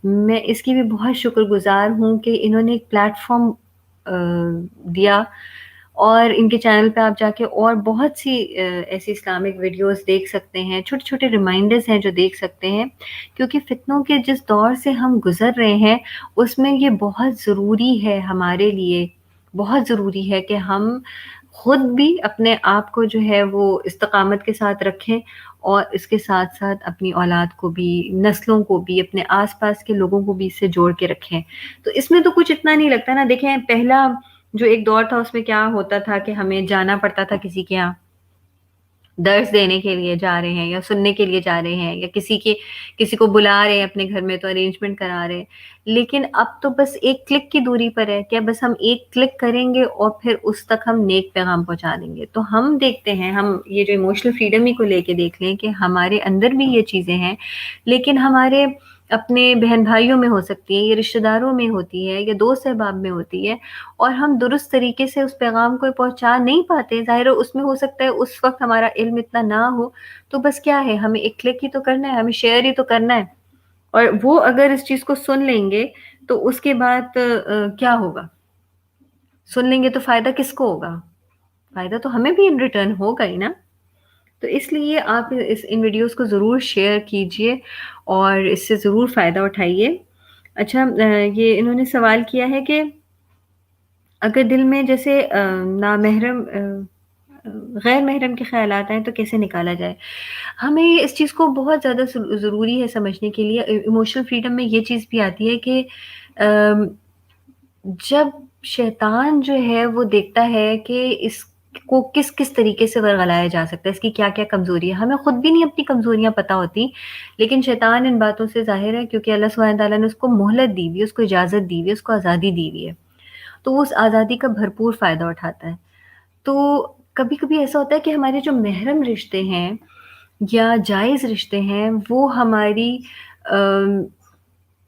میں اس کی بھی بہت شکر گزار ہوں کہ انہوں نے ایک پلیٹ فارم دیا، اور ان کے چینل پہ آپ جا کے اور بہت سی ایسی اسلامک ویڈیوز دیکھ سکتے ہیں، چھوٹے چھوٹے ریمائنڈرز ہیں جو دیکھ سکتے ہیں. کیونکہ فتنوں کے جس دور سے ہم گزر رہے ہیں اس میں یہ بہت ضروری ہے، ہمارے لیے بہت ضروری ہے کہ ہم خود بھی اپنے آپ کو جو ہے وہ استقامت کے ساتھ رکھیں، اور اس کے ساتھ ساتھ اپنی اولاد کو بھی، نسلوں کو بھی، اپنے آس پاس کے لوگوں کو بھی اس سے جوڑ کے رکھیں. تو اس میں تو کچھ اتنا نہیں لگتا نا. دیکھیں، پہلا جو ایک دور تھا اس میں کیا ہوتا تھا کہ ہمیں جانا پڑتا تھا کسی کے یہاں، درس دینے کے لیے جا رہے ہیں یا سننے کے لیے جا رہے ہیں، یا کسی کو بلا رہے ہیں اپنے گھر میں تو ارینجمنٹ کرا رہے ہیں. لیکن اب تو بس ایک کلک کی دوری پر ہے، کہ بس ہم ایک کلک کریں گے اور پھر اس تک ہم نیک پیغام پہنچا دیں گے. تو ہم دیکھتے ہیں، ہم یہ جو ایموشنل فریڈم ہی کو لے کے دیکھ لیں کہ ہمارے اندر بھی یہ چیزیں ہیں، لیکن ہمارے اپنے بہن بھائیوں میں ہو سکتی ہے، یا رشتہ داروں میں ہوتی ہے، یا دوست احباب میں ہوتی ہے، اور ہم درست طریقے سے اس پیغام کو پہنچا نہیں پاتے. ظاہر ہے اس میں ہو سکتا ہے اس وقت ہمارا علم اتنا نہ ہو، تو بس کیا ہے، ہمیں ایک کلک ہی تو کرنا ہے، ہمیں شیئر ہی تو کرنا ہے. اور وہ اگر اس چیز کو سن لیں گے تو اس کے بعد کیا ہوگا؟ سن لیں گے تو فائدہ کس کو ہوگا؟ فائدہ تو ہمیں بھی ان ریٹرن ہوگا ہی نا. تو اس لیے آپ ان ویڈیوز کو ضرور شیئر کیجئے اور اس سے ضرور فائدہ اٹھائیے. اچھا، یہ انہوں نے سوال کیا ہے کہ اگر دل میں جیسے نامحرم غیر محرم کے خیالات آئیں تو کیسے نکالا جائے؟ ہمیں اس چیز کو بہت زیادہ ضروری ہے سمجھنے کے لیے. ایموشنل فریڈم میں یہ چیز بھی آتی ہے کہ جب شیطان جو ہے وہ دیکھتا ہے کہ اس کو کس کس طریقے سے ورغلایا جا سکتا ہے، اس کی کیا کیا کمزوری ہے، ہمیں خود بھی نہیں اپنی کمزوریاں پتہ ہوتی، لیکن شیطان ان باتوں سے ظاہر ہے، کیونکہ اللہ سبحانہ تعالیٰ نے اس کو مہلت دی ہوئی ہے، اس کو اجازت دی ہوئی ہے، اس کو آزادی دی ہوئی ہے، تو وہ اس آزادی کا بھرپور فائدہ اٹھاتا ہے. تو کبھی کبھی ایسا ہوتا ہے کہ ہمارے جو محرم رشتے ہیں یا جائز رشتے ہیں وہ ہماری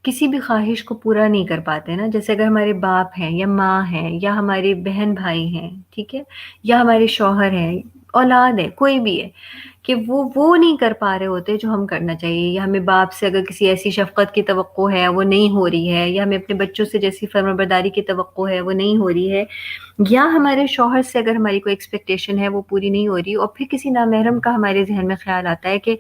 کسی بھی خواہش کو پورا نہیں کر پاتے نا. جیسے اگر ہمارے باپ ہیں یا ماں ہیں یا ہمارے بہن بھائی ہیں، ٹھیک ہے، یا ہمارے شوہر ہیں، اولاد ہے، کوئی بھی ہے، کہ وہ نہیں کر پا رہے ہوتے جو ہم کرنا چاہیے، یا ہمیں باپ سے اگر کسی ایسی شفقت کی توقع ہے وہ نہیں ہو رہی ہے، یا ہمیں اپنے بچوں سے جیسی فرمانبرداری کی توقع ہے وہ نہیں ہو رہی ہے، یا ہمارے شوہر سے اگر ہماری کوئی ایکسپیکٹیشن ہے وہ پوری نہیں ہو رہی، اور پھر کسی نامحرم کا ہمارے ذہن میں خیال آتا ہے کہ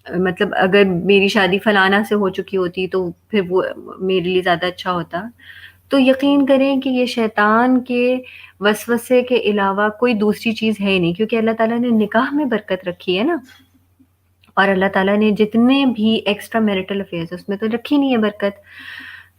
مطلب اگر میری شادی فلانا سے ہو چکی ہوتی تو پھر وہ میرے لیے زیادہ اچھا ہوتا. تو یقین کریں کہ یہ شیطان کے وسوسے کے علاوہ کوئی دوسری چیز ہے ہی نہیں، کیونکہ اللہ تعالیٰ نے نکاح میں برکت رکھی ہے نا، اور اللہ تعالیٰ نے جتنے بھی ایکسٹرا میرٹل افیئرس اس میں تو رکھی نہیں ہے برکت.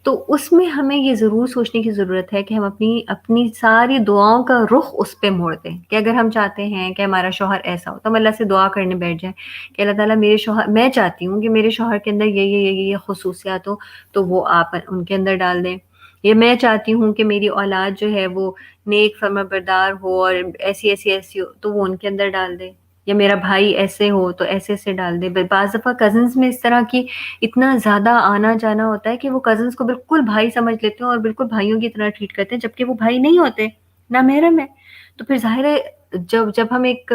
تو اس میں ہمیں یہ ضرور سوچنے کی ضرورت ہے کہ ہم اپنی ساری دعاؤں کا رخ اس پہ موڑ دیں، کہ اگر ہم چاہتے ہیں کہ ہمارا شوہر ایسا ہو تو ہم اللہ سے دعا کرنے بیٹھ جائیں کہ اللہ تعالیٰ میرے شوہر، میں چاہتی ہوں کہ میرے شوہر کے اندر یہ خصوصیات ہو، تو وہ آپ ان کے اندر ڈال دیں. یہ میں چاہتی ہوں کہ میری اولاد جو ہے وہ نیک فرما بردار ہو اور ایسی ہو، تو وہ ان کے اندر ڈال دیں. یا میرا بھائی ایسے ہو تو ایسے ڈال دے. بعض دفعہ کزنس میں اس طرح کی اتنا زیادہ آنا جانا ہوتا ہے کہ وہ کزنس کو بالکل بھائی سمجھ لیتے ہیں اور بالکل بھائیوں کی طرح ٹریٹ کرتے ہیں، جبکہ وہ بھائی نہیں ہوتے، نامحرم ہے. تو پھر ظاہر ہے جب ہم ایک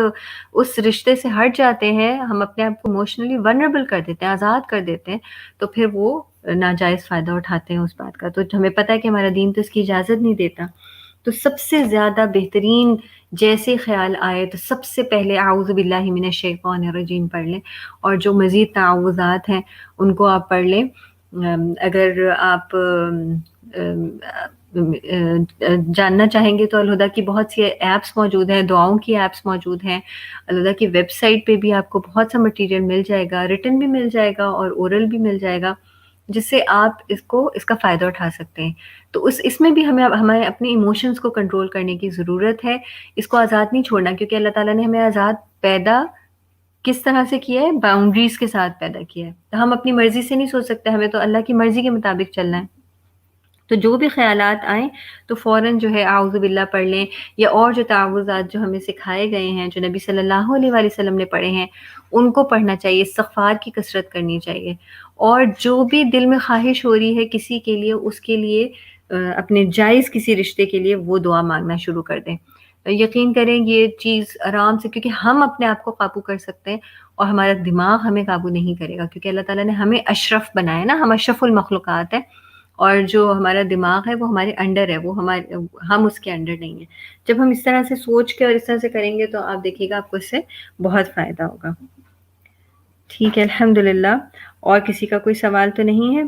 اس رشتے سے ہٹ جاتے ہیں، ہم اپنے آپ کو ایموشنلی ونربل کر دیتے ہیں، آزاد کر دیتے ہیں، تو پھر وہ ناجائز فائدہ اٹھاتے ہیں اس بات کا. تو ہمیں پتہ ہے کہ ہمارا دین تو اس کی اجازت نہیں دیتا. تو سب سے زیادہ بہترین جیسے خیال آئے تو سب سے پہلے اعوذ باللہ من الشیطان الرجیم پڑھ لیں، اور جو مزید تعوذات ہیں ان کو آپ پڑھ لیں. اگر آپ جاننا چاہیں گے تو الہدا کی بہت سی ایپس موجود ہیں، دعاؤں کی ایپس موجود ہیں. الہدا کی ویب سائٹ پہ بھی آپ کو بہت سا مٹیریل مل جائے گا، ریٹن بھی مل جائے گا اور اورل بھی مل جائے گا، جس سے آپ اس کا فائدہ اٹھا سکتے ہیں. تو اس میں بھی ہمیں اپنے ایموشنز کو کنٹرول کرنے کی ضرورت ہے. اس کو آزاد نہیں چھوڑنا، کیونکہ اللہ تعالیٰ نے ہمیں آزاد پیدا کس طرح سے کیا ہے؟ باؤنڈریز کے ساتھ پیدا کیا ہے. تو ہم اپنی مرضی سے نہیں سوچ سکتے، ہمیں تو اللہ کی مرضی کے مطابق چلنا ہے. تو جو بھی خیالات آئیں تو فوراً جو ہے اعوذ باللہ پڑھ لیں، یا اور جو تعوذات جو ہمیں سکھائے گئے ہیں، جو نبی صلی اللہ علیہ وآلہ وسلم نے پڑھے ہیں، ان کو پڑھنا چاہیے. استغفار کی کثرت کرنی چاہیے، اور جو بھی دل میں خواہش ہو رہی ہے کسی کے لیے، اس کے لیے اپنے جائز کسی رشتے کے لیے وہ دعا مانگنا شروع کر دیں. یقین کریں یہ چیز آرام سے، کیونکہ ہم اپنے آپ کو قابو کر سکتے ہیں اور ہمارا دماغ ہمیں قابو نہیں کرے گا، کیونکہ اللہ تعالیٰ نے ہمیں اشرف بنایا نا، ہم اشرف المخلوقات ہیں، اور جو ہمارا دماغ ہے وہ ہمارے انڈر ہے، ہم اس کے انڈر نہیں ہیں. جب ہم اس طرح سے سوچ کے اور اس طرح سے کریں گے تو آپ دیکھیے گا آپ کو اس سے بہت فائدہ ہوگا. ٹھیک ہے، الحمدللہ. اور کسی کا کوئی سوال تو نہیں ہے؟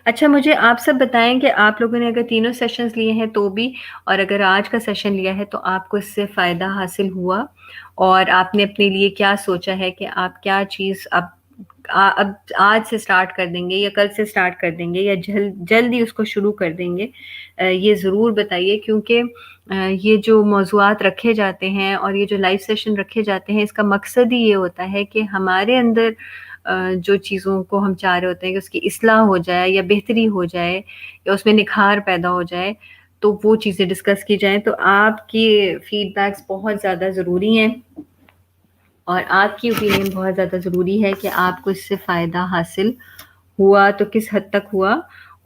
اچھا، مجھے آپ سب بتائیں کہ آپ لوگوں نے اگر تینوں سیشنز لیے ہیں تو بھی، اور اگر آج کا سیشن لیا ہے تو آپ کو اس سے فائدہ حاصل ہوا، اور آپ نے اپنے لیے کیا سوچا ہے کہ آپ کیا چیز اب آج سے سٹارٹ کر دیں گے، یا کل سے سٹارٹ کر دیں گے، یا جلدی اس کو شروع کر دیں گے. یہ ضرور بتائیے، کیونکہ یہ جو موضوعات رکھے جاتے ہیں اور یہ جو لائیو سیشن رکھے جاتے ہیں، اس کا مقصد ہی یہ ہوتا ہے کہ ہمارے اندر جو چیزوں کو ہم چاہ رہے ہوتے ہیں کہ اس کی اصلاح ہو جائے یا بہتری ہو جائے یا اس میں نکھار پیدا ہو جائے، تو وہ چیزیں ڈسکس کی جائیں. تو آپ کی فیڈ بیکس بہت زیادہ ضروری ہیں، اور آپ کی اوپینین بہت زیادہ ضروری ہے کہ آپ کو اس سے فائدہ حاصل ہوا تو کس حد تک ہوا،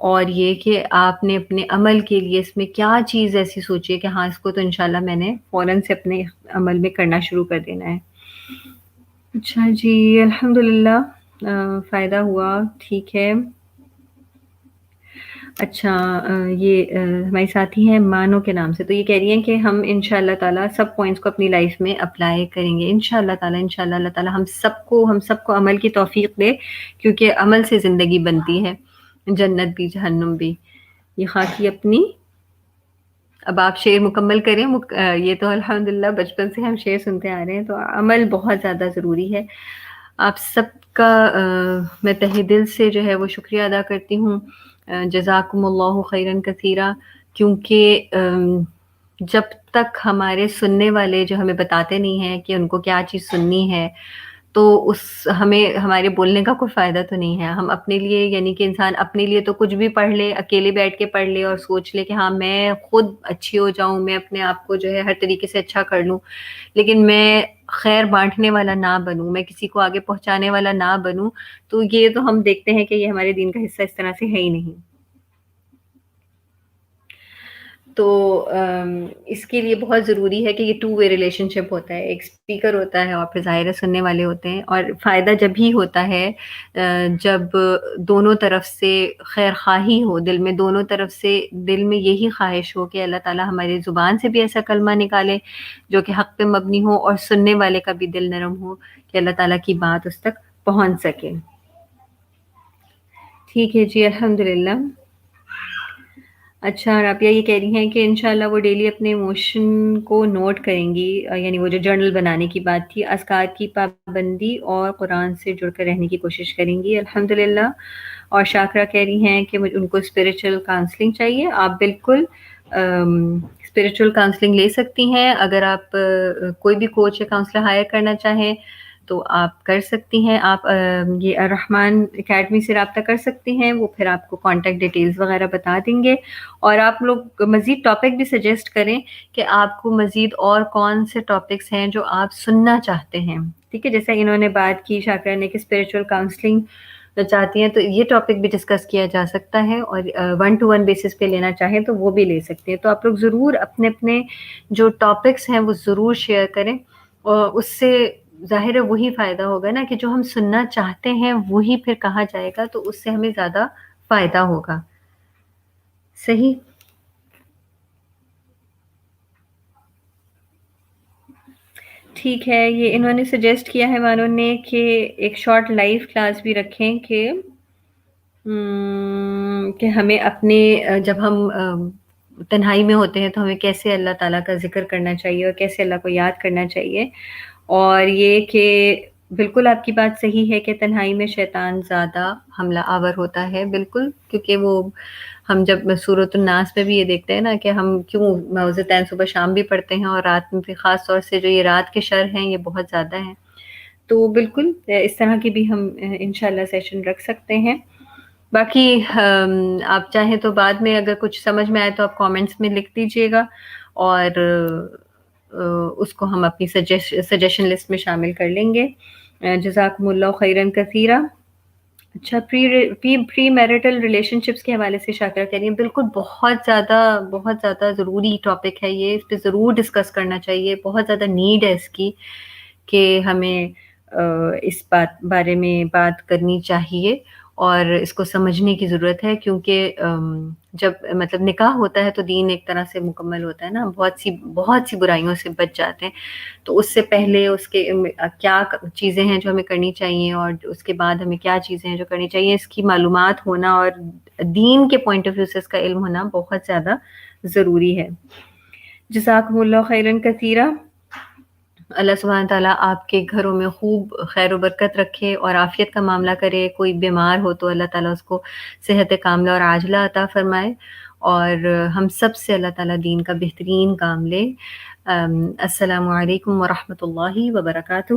اور یہ کہ آپ نے اپنے عمل کے لیے اس میں کیا چیز ایسی سوچی ہے کہ ہاں اس کو تو انشاءاللہ میں نے فوراً سے اپنے عمل میں کرنا شروع کر دینا ہے. اچھا جی، الحمدللہ فائدہ ہوا. ٹھیک ہے. اچھا، یہ ہماری ساتھی ہیں مانو کے نام سے، تو یہ کہہ رہی ہیں کہ ہم انشاءاللہ تعالیٰ سب پوائنٹس کو اپنی لائف میں اپلائی کریں گے انشاءاللہ تعالیٰ. انشاءاللہ اللہ تعالیٰ ہم سب کو عمل کی توفیق دے، کیونکہ عمل سے زندگی بنتی ہے، جنت بھی جہنم بھی. یہ خاکی اپنی، اب آپ شعر مکمل کریں. یہ تو الحمدللہ بچپن سے ہم شعر سنتے آ رہے ہیں، تو عمل بہت زیادہ ضروری ہے. آپ سب کا میں تہہ دل سے جو ہے وہ شکریہ ادا کرتی ہوں. جزاکم اللہ خیرا کثیرا. کیونکہ جب تک ہمارے سننے والے جو ہمیں بتاتے نہیں ہیں کہ ان کو کیا چیز سننی ہے، تو اس ہمیں ہمارے بولنے کا کوئی فائدہ تو نہیں ہے. ہم اپنے لیے یعنی کہ انسان اپنے لیے تو کچھ بھی پڑھ لے، اکیلے بیٹھ کے پڑھ لے اور سوچ لے کہ ہاں میں خود اچھی ہو جاؤں، میں اپنے آپ کو جو ہے ہر طریقے سے اچھا کر لوں، لیکن میں خیر بانٹنے والا نہ بنوں، میں کسی کو آگے پہنچانے والا نہ بنوں. تو یہ تو ہم دیکھتے ہیں کہ یہ ہمارے دین کا حصہ اس طرح سے ہے ہی نہیں. تو اس کے لیے بہت ضروری ہے کہ یہ ٹو وے ریلیشن شپ ہوتا ہے، ایک اسپیکر ہوتا ہے اور پھر ظاہر ہے سننے والے ہوتے ہیں. اور فائدہ جب ہی ہوتا ہے جب دونوں طرف سے خیر خواہی ہو، دل میں دونوں طرف سے دل میں یہی خواہش ہو کہ اللہ تعالیٰ ہماری زبان سے بھی ایسا کلمہ نکالے جو کہ حق پہ مبنی ہو، اور سننے والے کا بھی دل نرم ہو کہ اللہ تعالیٰ کی بات اس تک پہنچ سکے. ٹھیک ہے جی، الحمدللہ. اچھا، اور آپ یہ کہہ رہی ہیں کہ انشاءاللہ وہ ڈیلی اپنے ایموشن کو نوٹ کریں گی، یعنی وہ جو جرنل بنانے کی بات تھی، اذکار کی پابندی اور قرآن سے جڑ کر رہنے کی کوشش کریں گی. الحمدللہ. اور شاکرہ کہہ رہی ہیں کہ ان کو اسپریچول کاؤنسلنگ چاہیے. آپ بالکل اسپریچول کاؤنسلنگ لے سکتی ہیں. اگر آپ کوئی بھی کوچ یا کاؤنسلر ہائر کرنا چاہیں تو آپ کر سکتی ہیں. آپ یہ الرحمن اکیڈمی سے رابطہ کر سکتی ہیں، وہ پھر آپ کو کانٹیکٹ ڈیٹیلز وغیرہ بتا دیں گے. اور آپ لوگ مزید ٹاپک بھی سجیسٹ کریں کہ آپ کو مزید اور کون سے ٹاپکس ہیں جو آپ سننا چاہتے ہیں. ٹھیک ہے، جیسے انہوں نے بات کی شاکرہ نے کہ اسپریچول کاؤنسلنگ چاہتی ہیں، تو یہ ٹاپک بھی ڈسکس کیا جا سکتا ہے. اور 1-to-1 بیسس پہ لینا چاہیں تو وہ بھی لے سکتے ہیں. تو آپ لوگ ضرور اپنے اپنے جو ٹاپکس ہیں وہ ضرور شیئر کریں، اور اس سے ظاہر ہے وہی فائدہ ہوگا نا کہ جو ہم سننا چاہتے ہیں وہی پھر کہا جائے گا، تو اس سے ہمیں زیادہ فائدہ ہوگا. صحیح. ٹھیک ہے، یہ انہوں نے سجیسٹ کیا ہے مانو نے کہ ایک شارٹ لائیو کلاس بھی رکھیں کہ ہمیں اپنے جب ہم تنہائی میں ہوتے ہیں تو ہمیں کیسے اللہ تعالیٰ کا ذکر کرنا چاہیے اور کیسے اللہ کو یاد کرنا چاہیے. اور یہ کہ بالکل آپ کی بات صحیح ہے کہ تنہائی میں شیطان زیادہ حملہ آور ہوتا ہے، بالکل. کیونکہ وہ ہم جب سورۃ الناس میں بھی یہ دیکھتے ہیں نا کہ ہم کیوں معوذتین صبح شام بھی پڑھتے ہیں، اور رات میں بھی خاص طور سے جو یہ رات کے شر ہیں یہ بہت زیادہ ہیں. تو بالکل اس طرح کی بھی ہم انشاءاللہ سیشن رکھ سکتے ہیں. باقی آپ چاہیں تو بعد میں اگر کچھ سمجھ میں آئے تو آپ کامنٹس میں لکھ دیجئے گا، اور اس کو ہم اپنی سجیشن لسٹ میں شامل کر لیں گے. جزاکم اللہ خیرن کثیرا. اچھا، پری میرٹل ریلیشن شپس کے حوالے سے شاکرہ کہہ رہی ہیں بالکل بہت زیادہ ضروری ٹاپک ہے یہ، اس پہ ضرور ڈسکس کرنا چاہیے. بہت زیادہ نیڈ ہے اس کی کہ ہمیں اس بارے میں بات کرنی چاہیے اور اس کو سمجھنے کی ضرورت ہے. کیونکہ جب مطلب نکاح ہوتا ہے تو دین ایک طرح سے مکمل ہوتا ہے نا، بہت سی برائیوں سے بچ جاتے ہیں. تو اس سے پہلے اس کے کیا چیزیں ہیں جو ہمیں کرنی چاہیے، اور اس کے بعد ہمیں کیا چیزیں ہیں جو کرنی چاہیے، اس کی معلومات ہونا اور دین کے پوائنٹ آف ویو سے اس کا علم ہونا بہت زیادہ ضروری ہے. جزاکم اللہ خیرن کثیرا. اللہ سبحانہ تعالیٰ آپ کے گھروں میں خوب خیر و برکت رکھے اور عافیت کا معاملہ کرے. کوئی بیمار ہو تو اللہ تعالیٰ اس کو صحت کاملہ اور عاجلہ عطا فرمائے، اور ہم سب سے اللہ تعالیٰ دین کا بہترین کام لے. السلام علیکم ورحمۃ اللہ وبرکاتہ.